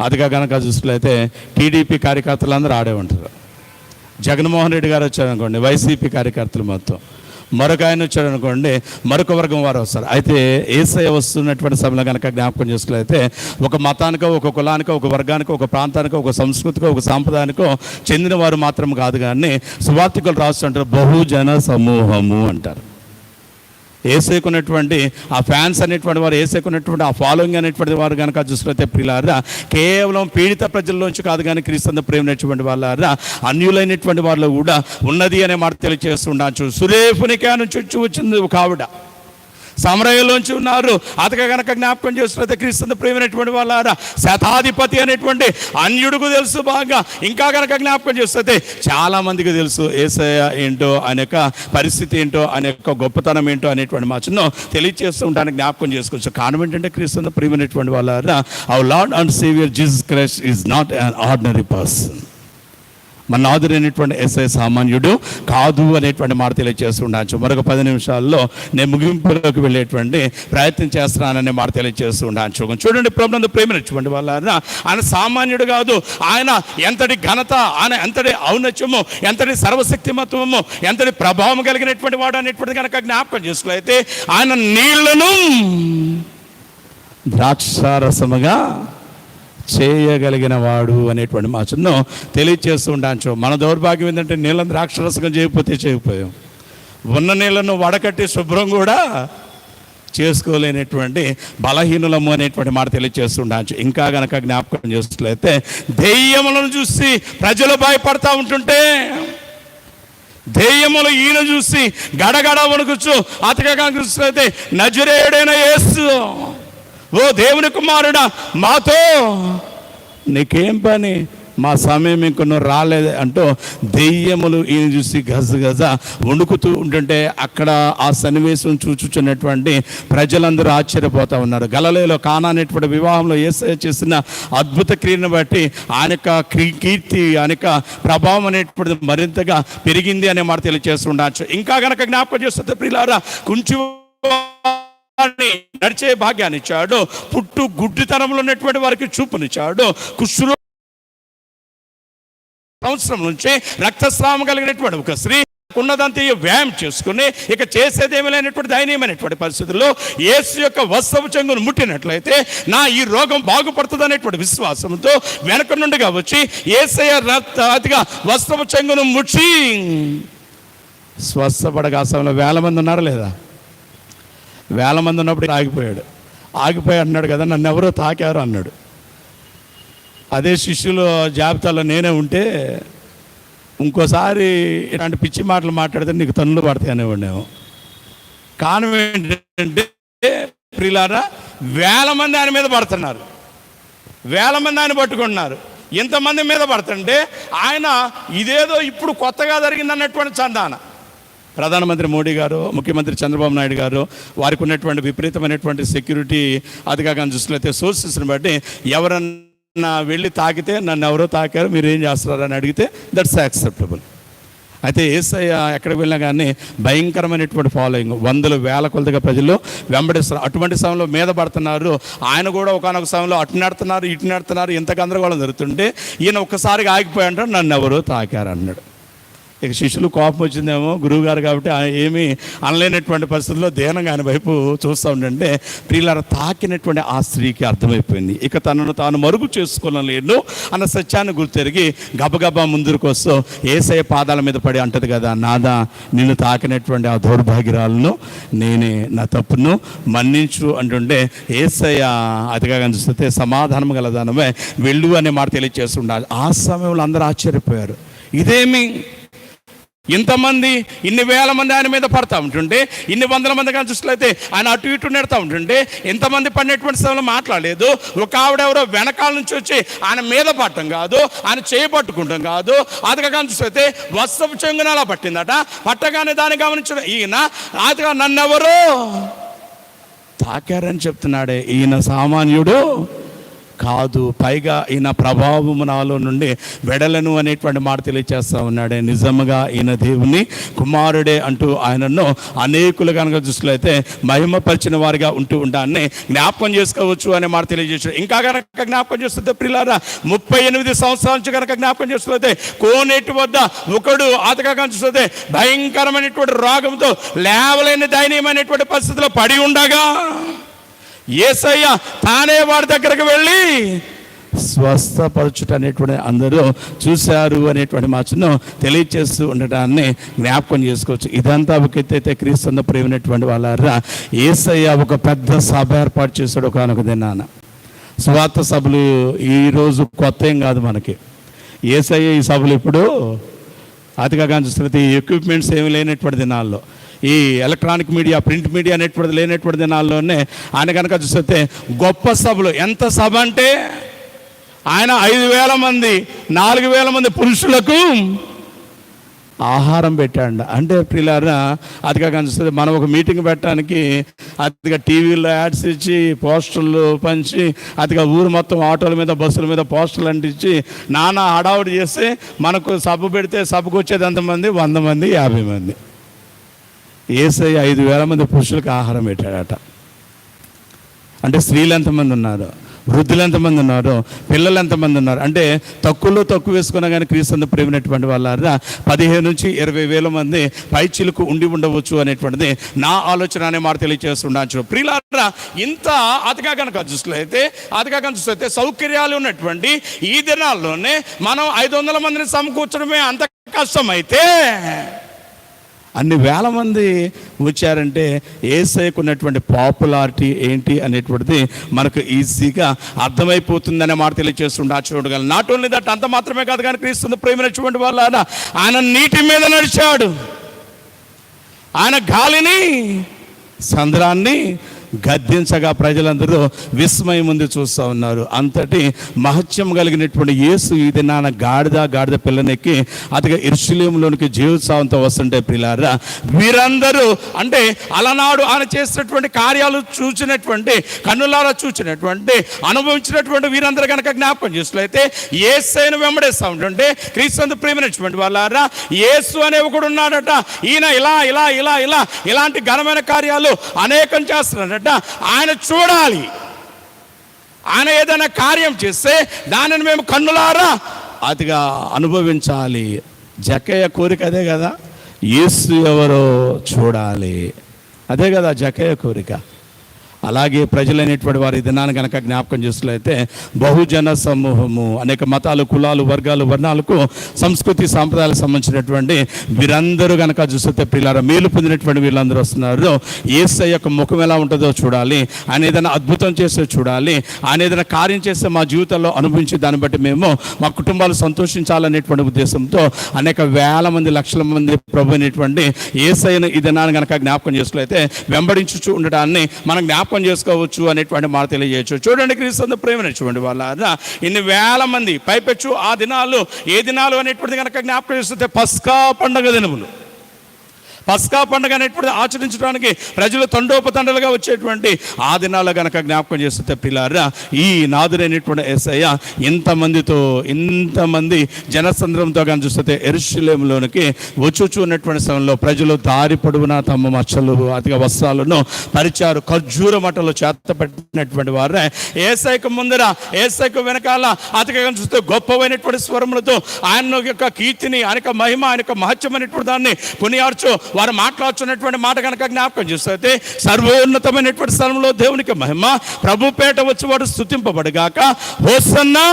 అదిగా కనుక చూసినట్లయితే టీడీపీ కార్యకర్తలు ఆడే ఉంటారు. జగన్మోహన్ రెడ్డి గారు వచ్చారనుకోండి, వైసీపీ కార్యకర్తలు మొత్తం. మరొక ఆయన వచ్చాడు అనుకోండి, మరొక వర్గం వారు వస్తారు. అయితే యేసయ్య వస్తున్నటువంటి సమయంలో కనుక జ్ఞాపకం చేసుకున్నట్లయితే ఒక మతానికో, ఒక కులానికో, ఒక వర్గానికో, ఒక ప్రాంతానికో, ఒక సంస్కృతికో, ఒక సాంప్రదాయానికో చెందిన వారు మాత్రం కాదు. కానీ సువార్తికులు రాస్తుంటారు బహుజన సమూహము అంటారు. యేసయ్యకున్నటువంటి ఆ ఫ్యాన్స్ అనేటువంటి వారు, యేసయ్యకున్నటువంటి ఆ ఫాలోయింగ్ అనేటువంటి వారు కనుక చూసినట్లయితే ప్రియులారా కేవలం పీడిత ప్రజల్లోంచి కాదు కానీ క్రీస్తు ప్రేమైనటువంటి వాళ్ళారా అన్యులైనటువంటి వాళ్ళు కూడా ఉన్నది అనే మాట తెలియజేస్తుండొచ్చు. సురేఫునికా నుంచి వచ్చింది ఒక ఆవిడ, సమరయలోంచి ఉన్నారు. అతగా కనుక జ్ఞాపకం చేస్తున్నట్లయితే క్రీస్తు ప్రేమైనటువంటి వాళ్ళారా శతాధిపతి అనేటువంటి అన్యుడికి తెలుసు బాగా. ఇంకా కనుక జ్ఞాపకం చేస్తే చాలామందికి తెలుసు యేసయ్య ఏంటో, ఆయన యొక్క పరిస్థితి ఏంటో, ఆయన యొక్క గొప్పతనం ఏంటో అనేటువంటి మాటను తెలియజేస్తూ ఉంటానికి జ్ఞాపకం చేసుకోవచ్చు. కారణం ఏంటంటే క్రీస్తు ప్రేమైనటువంటి వాళ్ళారా our lord and saviour Jesus Christ is not an ordinary person. మన నాదురైనటువంటి యేసయ్య సామాన్యుడు కాదు అనేటువంటి మాట తెలియజేస్తుండొచ్చు. మరొక 10 నిమిషాల్లో నేను ముగింపులోకి వెళ్ళేటువంటి ప్రయత్నం చేస్తున్నాననే మాట తెలియజేస్తుండొచ్చు. చూడండి, ప్రభునందు ప్రేమించినటువంటి వాళ్ళ ఆయన సామాన్యుడు కాదు. ఆయన ఎంతటి ఘనత, ఆయన ఎంతటి ఔన్నత్యము, ఎంతటి సర్వశక్తిమత్వము, ఎంతటి ప్రభావం కలిగినటువంటి వాడు అనేటువంటి కనుక జ్ఞాపకం చేసుకున్నట్లయితే ఆయన నీళ్లను ద్రాక్షారసముగా చేయగలిగిన వాడు అనేటువంటి మాటను తెలియజేస్తూ ఉండొచ్చు. మన దౌర్భాగ్యం ఏంటంటే నీళ్ళను ద్రాక్షరసంగా చేయకపోయాం, ఉన్న నీళ్లను వడకట్టి శుభ్రం కూడా చేసుకోలేనటువంటి బలహీనులము అనేటువంటి మాట తెలియజేస్తుండొచ్చు. ఇంకా గనక జ్ఞాపకం చేస్తున్నట్లయితే దెయ్యములను చూసి ప్రజలు భయపడతా ఉంటుంటే దెయ్యములు ఈయన చూసి గడగడ వణుకుచు అతగా చూసినట్లయితే నజరేయుడైన యేసు, ఓ దేవుని కుమారుడా మాతో నీకేం పని, మా సమయం ఇంక నువ్వు రాలేదు అంటూ దెయ్యములు ఈయన చూసి గజ వణుకుతూ ఉంటుంటే అక్కడ ఆ సన్నివేశం చూచుచున్నటువంటి ప్రజలందరూ ఆశ్చర్యపోతూ ఉన్నారు. గలిలయలో కానా అనేటువంటి వివాహంలో యేసయ్య చేసిన అద్భుత క్రియను బట్టి ఆయన యొక్క కీర్తి, ఆయన యొక్క ప్రభావం అనేటువంటిది మరింతగా పెరిగింది అనే మాట తెలియజేస్తుండొచ్చు. ఇంకా కనుక జ్ఞాపకం చేస్తే ప్రియులారా కొంచెం నడిచే భాగ్యాన్ని ఇచ్చాడు, పుట్టు గుడ్డితనంలో ఉన్నటువంటి వారికి చూపునిచ్చాడు, కుష్ఠరోగ సంవత్సరం నుంచి రక్తస్రావం కలిగినటువంటి ఒక స్త్రీ ఉన్నదంతా వ్యాయామం చేసుకుని ఇక చేసేదేమీ లేనటువంటి దయనీయమైనటువంటి పరిస్థితుల్లో యేసు యొక్క వస్త్రపు చెంగును ముట్టినట్లయితే నా ఈ రోగం బాగుపడుతుంది అనేటువంటి విశ్వాసంతో వెనక నుండిగా వచ్చి యేసయ్య అతిగా వస్త్రపు చెంగును ముట్టి స్వస్థపడగా ఆ సమయంలో 1000 మంది ఉన్నారా లేదా? 1000 మంది ఉన్నప్పుడు ఆగిపోయి అన్నాడు కదా, నన్ను ఎవరో తాకారు అన్నాడు. అదే శిష్యుల జాబితాలో నేనే ఉంటే ఇంకోసారి ఇలాంటి పిచ్చి మాటలు మాట్లాడితే నీకు తన్నులు పడతాయి అనేవాడినేమో. కారణం ఏంటంటే ప్రియులారా 1000 మంది ఆయన మీద పడుతున్నారు, 1000 మంది ఆయన పట్టుకుంటున్నారు. ఇంతమంది మీద పడుతుంటే ఆయన ఇదేదో ఇప్పుడు కొత్తగా జరిగింది అన్నటువంటి చందాన ప్రధానమంత్రి మోడీ గారు, ముఖ్యమంత్రి చంద్రబాబు నాయుడు గారు వారికి ఉన్నటువంటి విపరీతమైనటువంటి సెక్యూరిటీ అదిగా కానీ చూసినట్లయితే సోర్సెస్ని బట్టి ఎవరన్నా వెళ్ళి తాకితే నన్ను ఎవరో తాకారు మీరు ఏం చేస్తున్నారు అని అడిగితే దట్స్ యాక్సెప్టబుల్. అయితే యేసయ్య ఎక్కడికి వెళ్ళినా కానీ భయంకరమైనటువంటి ఫాలోయింగ్, 100,000 కొలదిగా ప్రజలు వెంబడిస్తారు. అటువంటి సమయంలో మీద పడుతున్నారు. ఆయన కూడా ఒకనొక సమయంలో అటు నడుతున్నారు, ఇటు నడుతున్నారు, ఇంత గందరగోళం జరుగుతుంటే ఈయన ఒక్కసారిగా ఆగిపోయి అంటాడు నన్ను ఎవరో తాకారు అన్నాడు. ఇక శిష్యులు కోపం వచ్చిందేమో గురువు గారు కాబట్టి ఏమీ అనలేనటువంటి పరిస్థితుల్లో దేనంగా ఆయన వైపు చూస్తూ ఉండంటే ప్రియులారా, తాకినటువంటి ఆ స్త్రీకి అర్థమైపోయింది ఇక తనను తాను మరుగు చేసుకోలేను అన్న సత్యాన్ని గుర్తెరిగి గబగబా ముందుకు వస్తూ యేసయ్య పాదాల మీద పడి అంటది కదా, నాదా నిన్ను తాకినటువంటి ఆ దౌర్భాగ్యరాలను నేనే, నా తప్పును మన్నించు అంటుండే యేసయ్య అతిగా చూస్తే సమాధానం గలదానమే వెళ్ళు అనే మాట తెలియజేస్తుండాలి. ఆ సమయంలో అందరూ ఆశ్చర్యపోయారు, ఇదేమి ఇంతమంది ఇన్ని వేల మంది ఆయన మీద పడతా ఉంటుంటే, ఇన్ని వందల మంది కానీ చూసినట్లయితే ఆయన అటు ఇటు నెడతా ఉంటుంటే ఇంతమంది పడినటువంటి సమయంలో మాట్లాడలేదు. ఒక ఆవిడెవరో వెనకాల నుంచి వచ్చి ఆయన మీద పట్టడం కాదు, ఆయన చేయబట్టుకుంటాం కాదు, అదిగా కానీ చూస్తే వస్త్రపు చెంగున అలా పట్టిందట. పట్టగానే దాన్ని గమనించిన ఈయన అదిగా నన్నెవరో తాకారని చెప్తున్నాడే, ఈయన సామాన్యుడు కాదు, పైగా ఈయన ప్రభావము నాలో నుండి వెడలను అనేటువంటి మాట తెలియచేస్తా ఉన్నాడే. నిజంగా ఈయన దేవుని కుమారుడే అంటూ ఆయనను అనేకులు కనుక చూసినట్లయితే మహిమపరిచిన వారిగా ఉంటూ ఉండాలని జ్ఞాపకం చేసుకోవచ్చు అనే మాట తెలియజేసాడు. ఇంకా కనుక జ్ఞాపకం చేస్తుంటే ప్రియులారా, 38 సంవత్సరాల నుంచి కనుక జ్ఞాపకం చేస్తుంటే కోనేటి వద్ద ఒకడు అతగా చూస్తే భయంకరమైనటువంటి రోగంతో లేవలేని దయనీయమైనటువంటి పరిస్థితిలో పడి ఉండగా యేసయ్య తానే వాడి దగ్గరకు వెళ్ళి స్వస్థపరచుట అనేటువంటి అందరూ చూశారు అనేటువంటి మాటను తెలియచేస్తూ ఉండటాన్ని జ్ఞాపకం చేసుకోవచ్చు. ఇదంతా ఒక ఎత్తైతే క్రీస్తు ప్రేమైనటువంటి వాళ్ళారా, యేసయ్య ఒక పెద్ద సభ ఏర్పాటు చేశాడు ఒకనొక దినాన. స్వార్థ సభలు ఈరోజు కొత్త ఏం కాదు మనకి. యేసయ్య ఈ సభలు ఇప్పుడు అతిగా చూస్తే ఎక్విప్మెంట్స్ ఏమి లేనటువంటి దినాల్లో, ఈ ఎలక్ట్రానిక్ మీడియా ప్రింట్ మీడియా అనేటువంటిది లేనటువంటి దినాల్లోనే ఆయన కనుక చూస్తే గొప్ప సభలు, ఎంత సభ అంటే ఆయన 5,000 మంది 4,000 మంది పురుషులకు ఆహారం పెట్టాడు. అంటే ప్రియులారా, అదిగా కనిపిస్తుంది మనం ఒక మీటింగ్ పెట్టడానికి అదిగా టీవీలో యాడ్స్ ఇచ్చి పోస్టర్లు పంచి అదిగా ఊరు మొత్తం ఆటోల మీద బస్సుల మీద పోస్టర్లు అంటించి నానా హడావుడి చేస్తే మనకు సభ పెడితే సభకు వచ్చేది ఎంతమంది? 100 మంది 50 మంది. యేసయ్య 5,000 మంది పురుషులకు ఆహారం పెట్టాడట. అంటే స్త్రీలు ఎంతమంది ఉన్నారు, వృద్ధులు ఎంతమంది ఉన్నారు, పిల్లలు ఎంతమంది ఉన్నారు? అంటే తక్కువలో తక్కువ వేసుకున్నా కానీ క్రీస్తు ప్రేమైనటువంటి వాళ్ళారా 15 నుంచి 20,000 మంది పైచిలకు ఉండి ఉండవచ్చు అనేటువంటిది నా ఆలోచన అనే మాట తెలియజేస్తుండొచ్చు. ప్రియులారా, ఇంత అతిగా కనుక చూస్తే సౌకర్యాలు ఉన్నటువంటి ఈ దినాల్లోనే మనం 500 మందిని సమకూర్చడమే అంత కష్టమైతే అన్ని వేల మంది వచ్చారంటే యేసయ్యకు ఉన్నటువంటి పాపులారిటీ ఏంటి అనేటువంటిది మనకు ఈజీగా అర్థమైపోతుందనే మాట తెలియజేస్తుండే చూడగలను. నాట్ ఓన్లీ దట్, అంత మాత్రమే కాదు కానీ క్రీస్తు ప్రేమైనటువంటి వాళ్ళ ఆయన నీటి మీద నడిచాడు, ఆయన గాలిని సంద్రాన్ని గద్దించగా ప్రజలందరూ విస్మయం ముందు చూస్తూ ఉన్నారు. అంతటి మహత్యం కలిగినటువంటి యేసు ఈ దినాన గాడిద పిల్లనెక్కి అతిగా యెరూషలేములోనికి జీవోత్సవంతో వస్తుంటే ప్రియులారా, వీరందరూ అంటే అలనాడు ఆయన చేసినటువంటి కార్యాలు చూసినటువంటి కన్నులారా చూసినటువంటి అనుభవించినటువంటి వీరందరూ కనుక జ్ఞాపకం చేసినట్లయితే యేసయ్యను వెంబడిస్తూ ఉంటుంటే క్రీస్తు ప్రేమైనటువంటి వాళ్ళారా, యేసు అనే ఒకడు ఉన్నాడట. ఈయన ఇలా ఇలా ఇలా ఇలా ఇలాంటి ఘనమైన కార్యాలు అనేకం చేస్తున్నాడట. ఆయన చూడాలి, ఆయన ఏదైనా కార్యం చేస్తే దానిని మేము కన్నులారా అతిగా అనుభవించాలి. జక్కయ్య కోరిక అదే కదా, యేసు ఎవరో చూడాలి, అదే కదా జక్కయ్య కోరిక. అలాగే ప్రజలైనటువంటి వారి దినాన్ని కనుక జ్ఞాపకం చేసినట్లయితే బహుజన సమూహము, అనేక మతాలు, కులాలు, వర్గాలు, వర్ణాలకు, సంస్కృతి సాంప్రదాయాలకు సంబంధించినటువంటి వీరందరూ కనుక చూస్తే ప్రియులారా మేలు పొందినటువంటి వీళ్ళందరూ వస్తున్నారు. యేసయ్య యొక్క ముఖం ఎలా ఉంటుందో చూడాలి, ఆయన ఏదైనా అద్భుతం చేస్తే చూడాలి, ఆయన ఏదైనా కార్యం చేస్తే మా జీవితంలో అనుభవించి దాన్ని బట్టి మేము మా కుటుంబాలు సంతోషించాలనేటువంటి ఉద్దేశంతో అనేక వేల మంది లక్షల మంది ప్రభు అయినటువంటి యేసయ్యను ఈ దినాన్ని కనుక జ్ఞాపకం చేసినట్లయితే వెంబడించుచూ ఉండడాన్ని మనం జ్ఞాపకం చేసుకోవచ్చు అనేటువంటి మాట తెలియజేయచ్చు. చూడండి క్రీస్తు ప్రేమైనటువంటి వాళ్ళ ఇన్ని వేల మంది పైపెచ్చు ఆ దినాలు ఏ దినాలు అనేటువంటి కనుక జ్ఞాపకం చేస్తుంటే పస్కా పండగ దినములు. పస్కా పండుగ అనేటువంటిది ఆచరించడానికి ప్రజలు తండోపతండలుగా వచ్చేటువంటి ఆ దినాల్లో కనుక జ్ఞాపకం చేస్తే పిల్లారా, ఈ నాదుడైనటువంటి యేసయ్య ఇంతమంది జనసంద్రంతో కానీ చూస్తే యెరూషలేములోనికి వచ్చుచూ ఉన్నటువంటి సమయంలో ప్రజలు దారి పొడవునా తమ మచ్చలు అతిగా వస్త్రాలను పరిచారు, ఖర్జూర మట్టలు చేత పెట్టినటువంటి వారే యేసయ్యకు ముందర యేసయ్యకు వెనకాల అతిగా చూస్తే గొప్పవైనటువంటి స్వరములతో ఆయన యొక్క కీర్తిని, ఆయన మహిమ, ఆయన మహత్యమైనటువంటి దాన్ని కొనియార్చు వారు మాట్లాడుతున్నటువంటి మాట కనుక జ్ఞాపకం చేస్తే సర్వోన్నతమైనటువంటి స్థలంలో దేవునికి మహిమ, ప్రభుపేట వచ్చి వాడు స్తుతింపబడుగాక, హోసన్నా.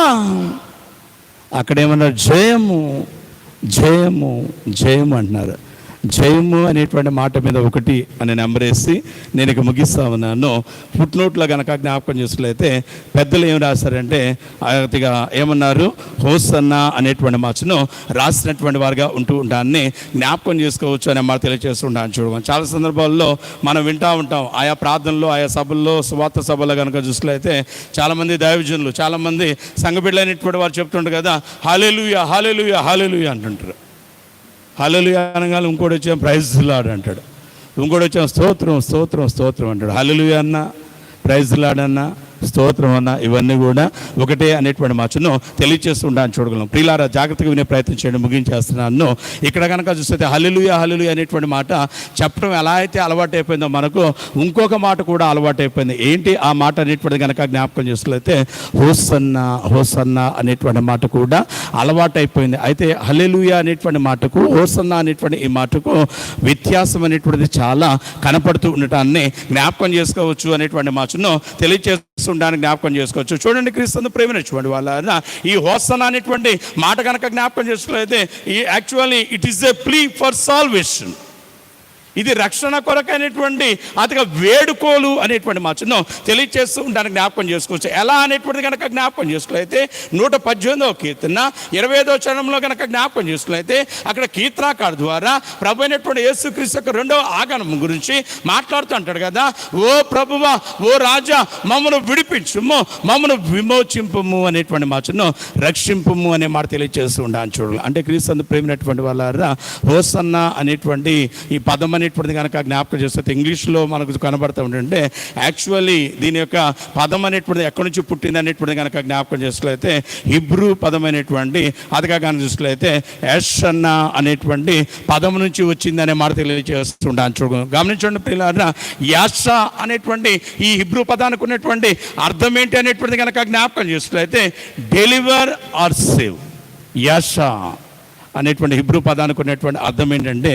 అక్కడేమన్నారు? జయము జయము జయము అంటున్నారు. జయము అనేటువంటి మాట మీద 1 అని నెంబర్ వేసి నేను ఇక ముగిస్తా ఉన్నాను. ఫుట్ నోట్లో కనుక జ్ఞాపకం చేసినట్లయితే పెద్దలు ఏం రాశారంటే అతిగా ఏమన్నారు? హోసన్నా అనేటువంటి మాటను రాసినటువంటి వారుగా ఉండాన్ని జ్ఞాపకం చేసుకోవచ్చు అనే మాట తెలియజేస్తుంటాను. చూడమని చాలా సందర్భాల్లో మనం వింటూ ఉంటాం. ఆయా ప్రార్థనలో, ఆయా సభల్లో, సువార్త సభల్లో కనుక చూసినట్లయితే చాలామంది దైవజనులు, చాలామంది సంఘబిడ్డలైనటువంటి వారు చెప్తుంటారు కదా, హల్లెలూయా హల్లెలూయా హల్లెలూయా అంటుంటారు. హల్లెలూయా అనగానే ఇంకోటి వచ్చాం ప్రైజ్ లాడ్ అంటాడు, ఇంకోటి వచ్చాం స్తోత్రం స్తోత్రం స్తోత్రం అంటాడు. హల్లెలూయా అన్న, ప్రైజ్ లాడ్ అన్న, స్తోత్రం అన్న, ఇవన్నీ కూడా ఒకటే అనేటువంటి మాటను తెలియజేస్తుంటాను. చూడగలం ప్రియులారా, జాగ్రత్తగా వినే ప్రయత్నం చేయడం ముగించేస్తున్నాను. ఇక్కడ కనుక చూస్తే హల్లెలూయా హల్లెలూయా అనేటువంటి మాట చెప్పడం ఎలా అయితే అలవాటు అయిపోయిందో మనకు ఇంకొక మాట కూడా అలవాటు అయిపోయింది. ఏంటి ఆ మాట అనేటువంటిది కనుక జ్ఞాపకం చేసినట్లయితే హోసన్నా హోసన్నా అనేటువంటి మాట కూడా అలవాటు అయిపోయింది. అయితే హల్లెలూయా అనేటువంటి మాటకు, హోసన్నా అనేటువంటి ఈ మాటకు వ్యత్యాసం అనేటువంటిది చాలా కనపడుతూ ఉండటాన్ని జ్ఞాపకం చేసుకోవచ్చు అనేటువంటి మాటను తెలియజేస్తూ జ్ఞాపకం చేసుకోవచ్చు. చూడండి, క్రీస్తు ప్రేమించినటువంటి వాళ్ళ ఈ హోసన్నా అనేటువంటి మాట కనుక జ్ఞాపకం చేసుకోలేదే, ఈ actually it is a plea for salvation. ఇది రక్షణ కొరకైనటువంటి అతిగా వేడుకోలు అనేటువంటి మాటను తెలియజేస్తూ ఉండడానికి జ్ఞాపకం చేసుకోవచ్చు. ఎలా అనేటువంటిది కనుక జ్ఞాపకం చేసుకోలేతే 118వ కీర్తన 25వ చరణంలో కనుక జ్ఞాపకం చేసుకోలేతే అక్కడ కీర్తనాకారు ద్వారా ప్రభు అయినటువంటి యేసుక్రీస్తు యొక్క 2వ ఆగమనం గురించి మాట్లాడుతూ అంటాడు కదా, ఓ ప్రభువా, ఓ రాజా, మమ్మను విడిపించుము, మమ్మను విమోచింపుము అనేటువంటి మాటను రక్షింపుము అనే మాట తెలియజేస్తూ ఉండాలని చూడాలి. అంటే క్రీస్తు ప్రేమైనటువంటి వాళ్ళ హోసన్నా అనేటువంటి ఈ పదం అనేటువంటిది కనుక జ్ఞాపకం చేస్తే ఇంగ్లీష్లో మనకు కనబడుతూ ఉంటుంటే యాక్చువల్లీ దీని యొక్క పదం అనేటువంటిది ఎక్కడి నుంచి పుట్టింది అనేటువంటిది కనుక జ్ఞాపకం చేసుకులైతే హిబ్రూ పదమైనటువంటి అదిగా కనుక చూసుకులైతే యెషన్నా అనేటువంటి పదం నుంచి వచ్చింది అనే మాట తెలియజేస్తుంటాను. గమనించండి ప్రియులారా, యాషా అనేటువంటి ఈ హిబ్రూ పదానికి ఉన్నటువంటి అర్థం ఏంటి అనేటువంటిది కనుక జ్ఞాపకం చేసుకులైతే డెలివర్ ఆర్ సేవ్. యాషా అనేటువంటి హిబ్రూ పదానికి ఉన్నటువంటి అర్థం ఏంటంటే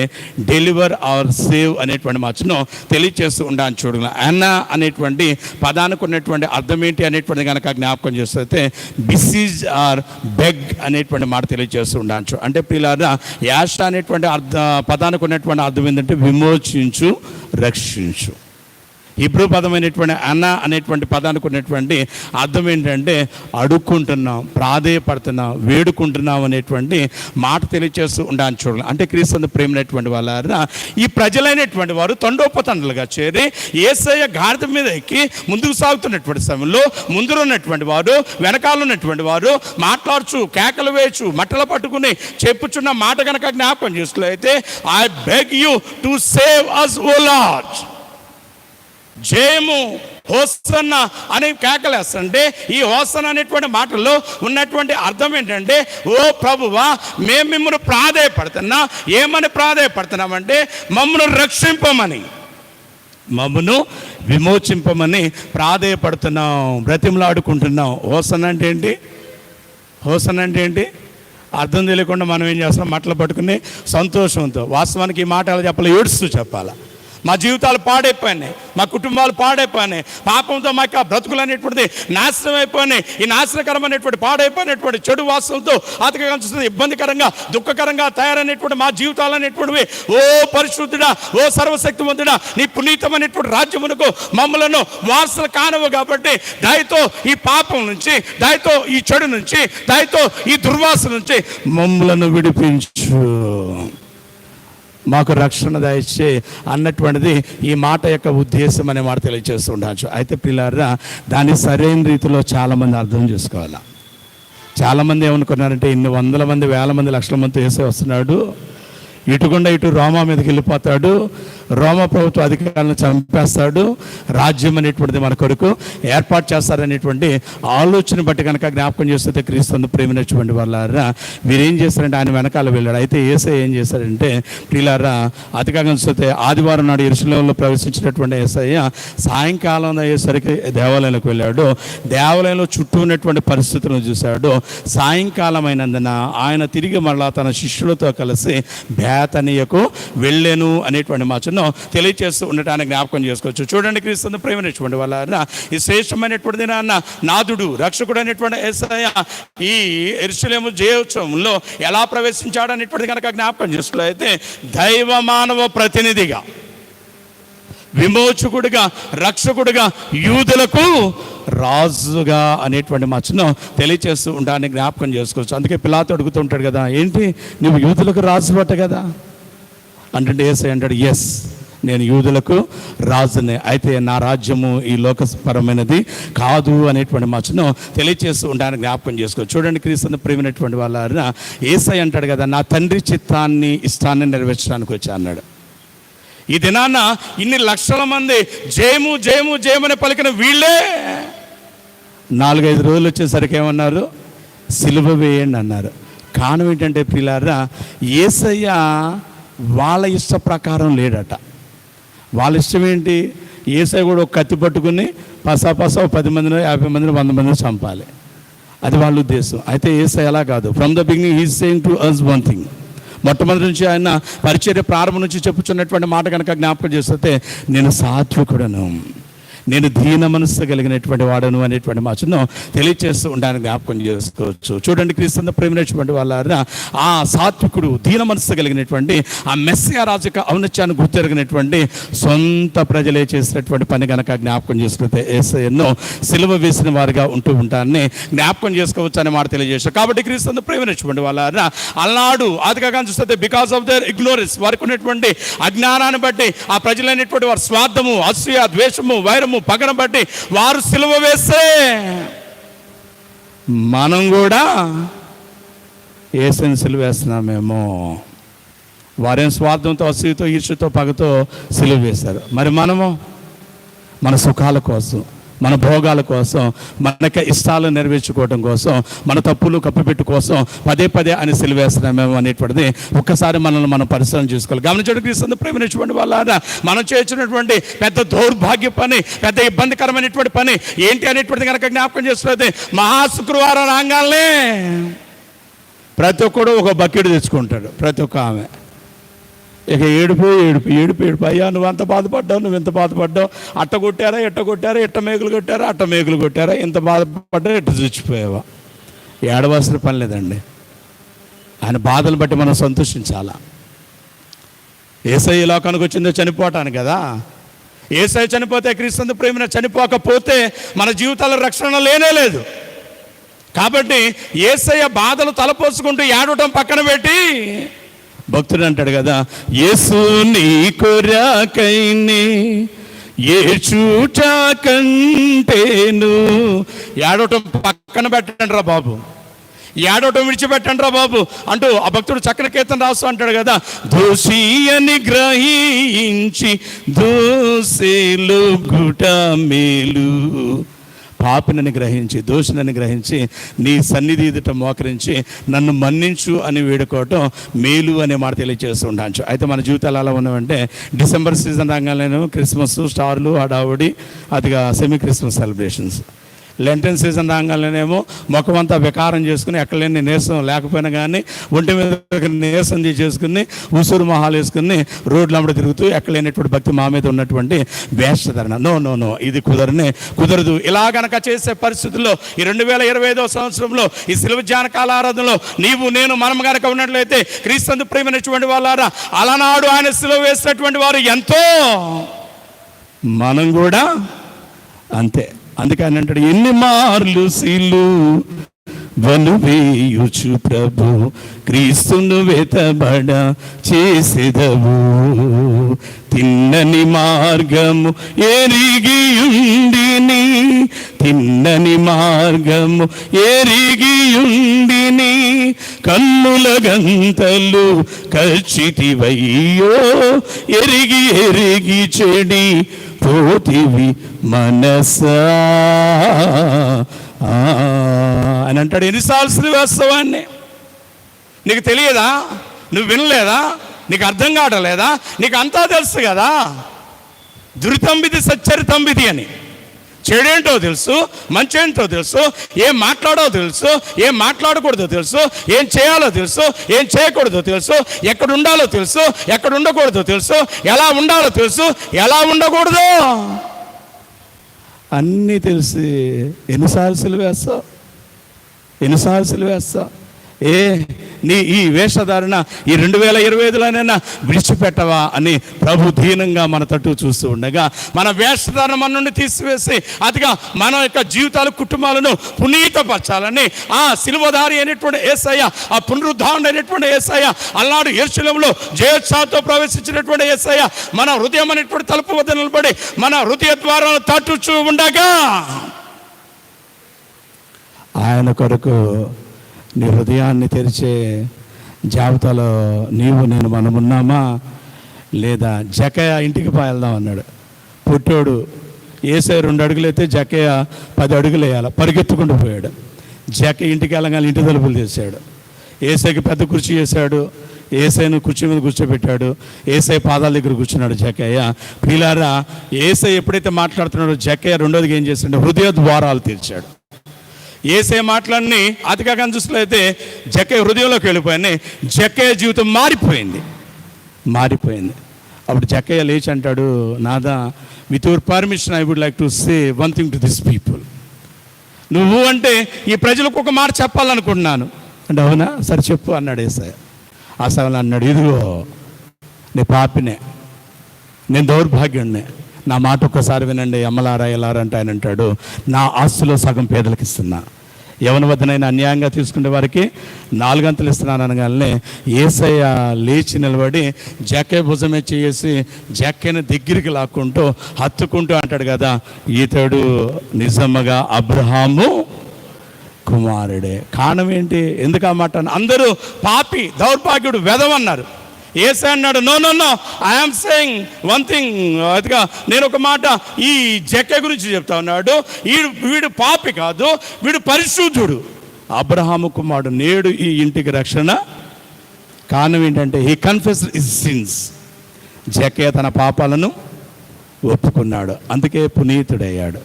డెలివర్ ఆర్ సేవ్ అనేటువంటి మాటను తెలియజేస్తూ ఉండాలని చూడాలి. అన్నా అనేటువంటి పదానికి ఉన్నటువంటి అర్థం ఏంటి అనేటువంటి కనుక జ్ఞాపకం చేస్తే బిసీజ్ ఆర్ బెగ్ అనేటువంటి మాట తెలియజేస్తూ ఉండాలి. అంటే పిల్లారా, యాష అనేటువంటి పదానికి ఉన్నటువంటి అర్థం ఏంటంటే విమోచించు, రక్షించు. హిబ్రూ పదమైనటువంటి అన్నా అనేటువంటి పదానికి ఉన్నటువంటి అర్థం ఏంటంటే అడుక్కుంటున్నాం, ప్రాధేయపడుతున్నాం, వేడుకుంటున్నాం అనేటువంటి మాట తెలియజేస్తూ ఉండాలని చూడాలి. అంటే క్రీస్తు ప్రేమైనటువంటి వాళ్ళ ఈ ప్రజలైనటువంటి వారు తండోపతండలుగా చేరి యేసయ్య గాడిద మీద ఎక్కి ముందుకు సాగుతున్నటువంటి సమయంలో ముందు ఉన్నటువంటి వారు, వెనకాల ఉన్నటువంటి వారు మాట్లాడుచు, కేకలు వేయచ్చు, మట్టలు పట్టుకుని చెప్పుచున్న మాట కనుక జ్ఞాపకం చేసుకులైతే I beg you to save us O lord. జయము హోసన్నా అని కేకలేస్తుంటే ఈ హోసన్నా అనేటువంటి మాటల్లో ఉన్నటువంటి అర్థం ఏంటంటే, ఓ ప్రభువా, మేము మిమ్మల్ని ప్రాధేయపడుతున్నా. ఏమని ప్రాధేయపడుతున్నామంటే మమ్మల్ని రక్షింపమని, మమ్మను విమోచింపమని ప్రాధేయపడుతున్నాం, బ్రతిమలాడుకుంటున్నాం. హోసన్నా అంటే ఏంటి? హోసన్నా అంటే ఏంటి? అర్థం తెలియకుండా మనం ఏం చేస్తాం? మట్టలు పట్టుకుని సంతోషంతో, వాస్తవానికి ఈ మాట ఎలా చెప్పాలి? ఏడుస్తూ చెప్పాలా. మా జీవితాలు పాడైపోయినాయి, మా కుటుంబాలు పాడైపోయినాయి, పాపంతో మా యొక్క బ్రతుకులు అనేటువంటిది నాశనం అయిపోయినాయి. ఈ నాశనకరమైనటువంటి పాడైపోయినటువంటి చెడు వాసనలతో అతిగా కనిపిస్తుంది, ఇబ్బందికరంగా, దుఃఖకరంగా తయారైనటువంటి మా జీవితాలు అనేటువంటివి, ఓ పరిశుద్ధుడా, ఓ సర్వశక్తివంతుడా, నీ పునీతమైనటువంటి రాజ్యమునకు మమ్మలను వారసులు కానవు. కాబట్టి దయతో ఈ పాపం నుంచి, దయతో ఈ చెడు నుంచి, దయతో ఈ దుర్వాసన నుంచి మమ్మలను విడిపించు, మాకు రక్షణ దయచే అన్నటువంటిది ఈ మాట యొక్క ఉద్దేశం అనే మాట తెలియజేస్తూ ఉండవచ్చు. అయితే పిల్లారా, దాన్ని సరైన రీతిలో చాలామంది అర్థం చేసుకోవాలి. చాలామంది ఏమనుకున్నారంటే ఇన్ని 100 మంది, 1000 మంది, లక్షల మంది వేసే వస్తున్నాడు, ఇటుకుండా ఇటు రోమా మీదకి వెళ్ళిపోతాడు. రోమా ప్రభుత్వ అధికారులను చంపేస్తాడు. రాజ్యం అనేటువంటిది మన కొరకు ఏర్పాటు చేస్తారనేటువంటి ఆలోచన బట్టి కనుక జ్ఞాపకం చేస్తే క్రీస్తును ప్రేమించినటువంటి వాళ్ళారా వీరేం చేస్తారంటే ఆయన వెనకాల వెళ్ళాడు. అయితే యేసయ్య ఏం చేశారంటే ప్రియులారా అధికంగా చూస్తే ఆదివారం నాడు యెరూషలేములో ప్రవేశించినటువంటి యేసయ్య సాయంకాలం అయ్యేసరికి దేవాలయంలోకి వెళ్ళాడు. దేవాలయంలో చుట్టూ ఉన్నటువంటి పరిస్థితులను చూశాడు. సాయంకాలం అయినందున ఆయన తిరిగి మళ్ళా తన శిష్యులతో కలిసి బేతనీయకు వెళ్ళాను అనేటువంటి మాటను తెలియజేస్తూ ఉండటానికి జ్ఞాపకం చేసుకోవచ్చు. చూడండి క్రీస్తును ప్రేమించినటువంటి వాళ్ళ ఈ శ్రేష్టమైనటువంటి నాథుడు రక్షకుడు అనేటువంటి యేసయ్య ఈ యెరూషలేము జయోత్సవంలో ఎలా ప్రవేశించాడు అనేటువంటి కనుక జ్ఞాపకం చేసుకున్నట్లయితే దైవ మానవ ప్రతినిధిగా, విమోచకుడిగా, రక్షకుడిగా, యూదులకు రాజుగా అనేటువంటి మచ్చను తెలియచేస్తూ ఉండడానికి జ్ఞాపకం చేసుకోవచ్చు. అందుకే పిలాతు అడుగుతుంటాడు కదా, ఏంటి నువ్వు యూదులకు రాజు పట్ట కదా అంటే యేసయ్య అంటాడు, ఎస్ నేను యూదులకు రాజునే, అయితే నా రాజ్యము ఈ లోకపరమైనది కాదు అనేటువంటి మచ్చను తెలియచేస్తూ ఉండడానికి జ్ఞాపకం చేసుకోవచ్చు. చూడండి క్రీస్తును ప్రేమినటువంటి వాళ్ళ యేసయ్య అంటాడు కదా, నా తండ్రి చిత్తాన్ని ఇష్టాన్ని నెరవేర్చడానికి వచ్చా అన్నాడు. ఈ దినాన ఇన్ని లక్షల మంది జయము జయము జయమని పలికిన వీళ్ళే 4-5 రోజులు వచ్చేసరికి ఏమన్నారు, సిలువ వేయండి అన్నారు. కారణం ఏంటంటే ప్రియులారా యేసయ్య వాళ్ళ ఇష్ట ప్రకారం లేడట. వాళ్ళ ఇష్టం ఏంటి, యేసయ్య కూడా ఒక కత్తి పట్టుకుని పసా 10 మందిని 50 మందిని 100 మందిని చంపాలి, అది వాళ్ళ ఉద్దేశం. అయితే యేసయ్య అలా కాదు. From the beginning he is saying to us one thing. మొట్టమొదటి నుంచి ఆయన పరిచర్య ప్రారంభం నుంచి చెప్పుచున్నటువంటి మాట కనుక జ్ఞాపకం చేస్తే నేను సాత్వికుడను, నేను దీన మనస్సు కలిగినటువంటి వాడను అనేటువంటి మాటను తెలియచేస్తూ ఉండడానికి జ్ఞాపకం చేసుకోవచ్చు. చూడండి క్రీస్తును ప్రేమించినటువంటి వాళ్ళ ఆ సాత్వికుడు దీన మనస్సు కలిగినటువంటి ఆ మెస్సియా రాజుక ఔన్నత్యాన్ని గుర్తెరిగినటువంటి సొంత ప్రజలే చేసినటువంటి పని కనుక జ్ఞాపకం చేసుకుంటే యేసయ్యను సిలువ వేసిన వారిగా ఉంటూ ఉంటారని జ్ఞాపకం చేసుకోవచ్చు అనే మాట తెలియజేస్తారు. కాబట్టి క్రీస్తును ప్రేమించినటువంటి వాళ్ళ అలనాడు ఆదిగా చూస్తే బికాస్ ఆఫ్ దర్ ఇగ్నోరెన్స్, వారికి ఉన్నటువంటి అజ్ఞానాన్ని బట్టి ఆ ప్రజలైనటువంటి వారి స్వార్థము, అసూయ, ద్వేషము, వైరము, పగను బట్టి వారు సిలువ వేస్తే మనం కూడా యేసుని సిలువ వేస్తున్నామేమో. వారేం స్వార్థంతో, అసూయతో, ఈర్ష్యతో, పగతో సిలువ వేశారు. మరి మనము మన సుఖాల కోసం, మన భోగాల కోసం, మనకి ఇష్టాలు నెరవేర్చుకోవడం కోసం, మన తప్పులు కప్పిపెట్టు కోసం పదే అని సిలువేస్తున్నామేమో అనేటువంటిది ఒక్కసారి మనల్ని మనం పరిశీలన చేసుకోవాలి. గమనించడం క్రీస్తును ప్రేమించినటువంటి వాళ్ళ మనం చేసినటువంటి పెద్ద దౌర్భాగ్య పని, పెద్ద ఇబ్బందికరమైనటువంటి పని ఏంటి అనేటువంటిది కనుక జ్ఞాపకం చేస్తున్నది. మహాశుక్రవారం రాగానే ప్రతి ఒక్కడు ఒక బకెట్ తెచ్చుకుంటాడు, ప్రతి ఒక్క ఆమె. ఇక ఏడుపు అయ్యా నువ్వు అంత బాధపడ్డావు, నువ్వు ఎంత బాధపడ్డావు, అట్ట కొట్టారా, ఎట్ట మేకులు కొట్టారా, అట్ట మేకులు కొట్టారా, ఎంత బాధపడ్డా, ఎట్ట చచ్చిపోయావా. ఏడవలసిన పని లేదండి. ఆయన బాధలు బట్టి మనం సంతోషించాలా. యేసయ్య లోకానికి వచ్చిందో చనిపోవటానికి కదా. యేసయ్య చనిపోతే క్రీస్తు ప్రేమిన చనిపోకపోతే మన జీవితాల రక్షణ లేనే లేదు. కాబట్టి యేసయ్య బాధలు తలపోసుకుంటూ ఏడవటం పక్కన పెట్టి భక్తుడు అంటాడు కదా, యేసు నీ కొరకైనే ఏడ్చుట కంటేను. ఏడవటం పక్కన పెట్టండి రా బాబు, ఏడవటం విడిచిపెట్టండి రా బాబు అంటూ ఆ భక్తుడు చక్కని కీర్తన రాస్తూ అంటాడు కదా, దోషి అని గ్రహించి దోషిలు గుట మేలు. పాపినని గ్రహించి, దోషినని గ్రహించి నీ సన్నిధి ఎదుట మోకరించి నన్ను మన్నించు అని వేడుకోవటం మేలు అనే మాట తెలియజేస్తూ ఉండొచ్చు. అయితే మన జీవితాలు ఎలా ఉన్నామంటే డిసెంబర్ సీజన్ రాగానే క్రిస్మస్, స్టార్లు, హడావుడి, అదిగా semi Christmas celebrations. Lenten season రాగానేమో ముఖం అంతా వికారం చేసుకుని ఎక్కడ లేని నీరసం లేకపోయినా కానీ ఒంటి మీద నీరసం చేసుకుని ఉసురు మొహాలు వేసుకుని రోడ్లు అమ్మడి తిరుగుతూ ఎక్కడ లేనటువంటి భక్తి మా మీద ఉన్నటువంటి వేషధరణ. నో ఇది కుదరదు. ఇలా గనక చేసే పరిస్థితుల్లో ఈ 2025వ సంవత్సరంలో ఈ సిలువ ధ్యానకాల ఆరాధనలో నీవు నేను మనం గనక ఉన్నట్లయితే క్రీస్తు ప్రేమైనటువంటి వాళ్ళారా అలనాడు ఆయన సిలువ వేసినటువంటి వారు ఎంతో, మనం కూడా అంతే. అందుకని అంటాడు, ఎన్ని మార్లు సిలువ వనువేయుచు ప్రభు క్రీస్తును వెతబడ చేసెదవు. తిన్నని మార్గము ఎరిగియుండిని, తిన్నని మార్గము ఎరిగియుండిని, కన్నుల గంతలు కచ్చితివయ్యో, ఎరిగి ఎరిగి చెడి పోతివి మనసా అని అంటాడు. ఎన్నిసార్లు శ్రీవాస్తవాన్ని నీకు తెలియదా? నువ్వు వినలేదా? నీకు అర్థం కావట్లేదా? నీకు అంతా తెలుసు కదా. దురితంబిది సచ్చరితంబిది అని. చెడేంటో తెలుసు, మంచేంటో తెలుసు, ఏం మాట్లాడో తెలుసు, ఏం మాట్లాడకూడదో తెలుసు, ఏం చేయాలో తెలుసు, ఏం చేయకూడదో తెలుసు, ఎక్కడ ఉండాలో తెలుసు, ఎక్కడ ఉండకూడదో తెలుసు, ఎలా ఉండాలో తెలుసు, ఎలా ఉండకూడదు అన్నీ తెలిసి ఎన్నిసార్లు సిలువేస్తావు? ఎన్నిసార్లు సిలువేస్తావు? నీ ఈ వేషధారణ ఈ 2025లోనైనా విడిచిపెట్టవా అని ప్రభు దీనంగా మన తట్టు చూస్తూ ఉండగా, మన వేషధారణ మన నుండి తీసివేసి అదిగా మన యొక్క జీవితాలు, కుటుంబాలను పునీతపరచాలని ఆ సిలువధారి అయినటువంటి యేసయ్య, ఆ పునరుద్ధారణ అయినటువంటి యేసయ్య, అల్లాడు యెరూషలేములో జయోత్సాహంతో ప్రవేశించినటువంటి యేసయ్య మన హృదయం అనేటువంటి తలుపు వద్ద నిలబడి మన హృదయ ద్వారాలను తట్టుచూ ఉండగా, ఆయన కొరకు నీ హృదయాన్ని తెరిచే జాబితాలో నీవు నేను మనమున్నామా లేదా? జక్కయ్య ఇంటికి వెళ్దాం అన్నాడు. పుట్టోడు యేసయ్య 2 అడుగులు అయితే జక్కయ్య 10 అడుగులు వేయాలి, పరిగెత్తుకుంటూ పోయాడు. జక్కయ్య ఇంటికి వెళ్ళగానే ఇంటి తలుపులు చేశాడు. యేసయ్యకి పెద్ద కుర్చీ చేశాడు, యేసయ్యను కుర్చీ మీద కూర్చోబెట్టాడు, యేసయ్య పాదాల దగ్గర కూర్చున్నాడు జక్కయ్య. ప్రియులారా, యేసయ్య ఎప్పుడైతే మాట్లాడుతున్నాడో జక్కయ్య రెండోదిగా ఏం చేశాడు? హృదయ ద్వారాలు తెరిచాడు. యేసయ్య మాటలన్నీ అతిగా చూసులో అయితే జక్కయ్య హృదయంలోకి వెళ్ళిపోయినాయి. జక్కయ్య జీవితం మారిపోయింది. అప్పుడు జక్కయ్య లేచి అంటాడు, నాదా, with your permission I would like to say one thing to this people. నువ్వు అంటే ఈ ప్రజలకు ఒక మాట చెప్పాలనుకుంటున్నాను అంటే. అవునా, సరే చెప్పు అన్నాడు యేసయ్య. ఆ సమయంలో అన్నాడు, ఇదిగో నీ పాపినే, నేను దౌర్భాగ్యుడినే, నా మాట ఒక్కసారి వినండి అమ్మలారా ఎలారా అంటే. ఆయన అంటాడు, నా ఆస్తిలో సగం పేదలకు ఇస్తున్నా, ఎవరి వద్దనైనా అన్యాయంగా తీసుకునే వారికి 4 అంతలు ఇస్తున్నాను అనగానే యేసయ్య లేచి నిలబడి జక్కయ్య భుజమే చేసి జక్కయ్యని దగ్గరికి లాక్కుంటూ హత్తుకుంటూ అంటాడు కదా, ఈతడు నిజంగా అబ్రహాము కుమారుడే. కారణం ఏంటి? ఎందుకు ఆ మాట? అందరూ పాపి, దౌర్భాగ్యుడు, వెధవన్నారు. యేసయ్య అన్నాడు, no no no, I'm saying one thing. అదిగా నేను ఒక మాట ఈ జక్కయ్య గురించి చెప్తా ఉన్నాడు. వీడు పాపి కాదు, వీడు పరిశుద్ధుడు, అబ్రహాము కుమారుడు, నేడు ఈ ఇంటికి రక్షణ. కారణం ఏంటంటే హీ కన్ఫెస్డ్ హిస్ సిన్స్. జక్కయ్య తన పాపాలను ఒప్పుకున్నాడు, అందుకే పునీతుడయ్యాడు.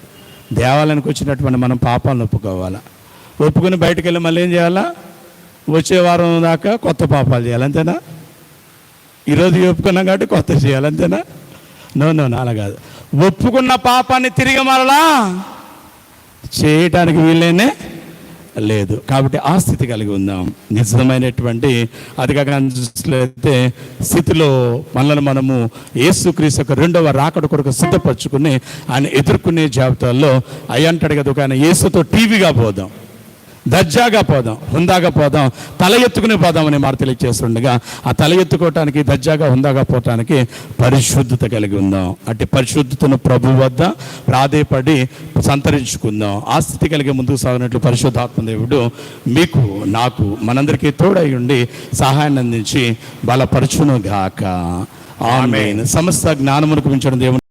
దేవాలయానికి వచ్చినటువంటి మనం పాపాలను ఒప్పుకోవాలా. ఒప్పుకుని బయటకు వెళ్ళి మళ్ళీ ఏం చేయాలా? వచ్చే వారం దాకా కొత్త పాపాలు చేయాలి, అంతేనా? ఈరోజు ఒప్పుకున్నాం కాబట్టి కొత్త చేయాలి, అంతేనా? నో అలా కాదు. ఒప్పుకున్న పాపాన్ని తిరిగి మరలా చేయటానికి వీలేనే లేదు. కాబట్టి ఆ స్థితి కలిగి ఉందాం. నిజమైనటువంటి అధిక చూసినట్లయితే స్థితిలో మనల్ని మనము యేసుక్రీస్తు యొక్క 2వ రాకడ కొరకు సిద్ధపరచుకుని ఆయన ఎదుర్కొనే జాబితాల్లో అయ్యంటాడు కదా, ఒక ఆయన యేసుతో టీవీగా పోదాం, దర్జాగా పోదాం, హుందాగా పోదాం, తల ఎత్తుకుని పోదామని మాట తెలియజేస్తుండగా, ఆ తల ఎత్తుకోవటానికి, దర్జాగా హుందాగా పోవటానికి పరిశుద్ధత కలిగి ఉందాం. అట్టి పరిశుద్ధతను ప్రభు వద్ద ప్రాధేయపడి సంతరించుకుందాం. ఆ స్థితి కలిగి ముందుకు సాగినట్లు పరిశుద్ధాత్మ దేవుడు మీకు, నాకు, మనందరికీ తోడై ఉండి సహాయాన్ని అందించి బలపరచును గాక. ఆమేన్. సమస్త జ్ఞానమునకు మించిన దేవుడు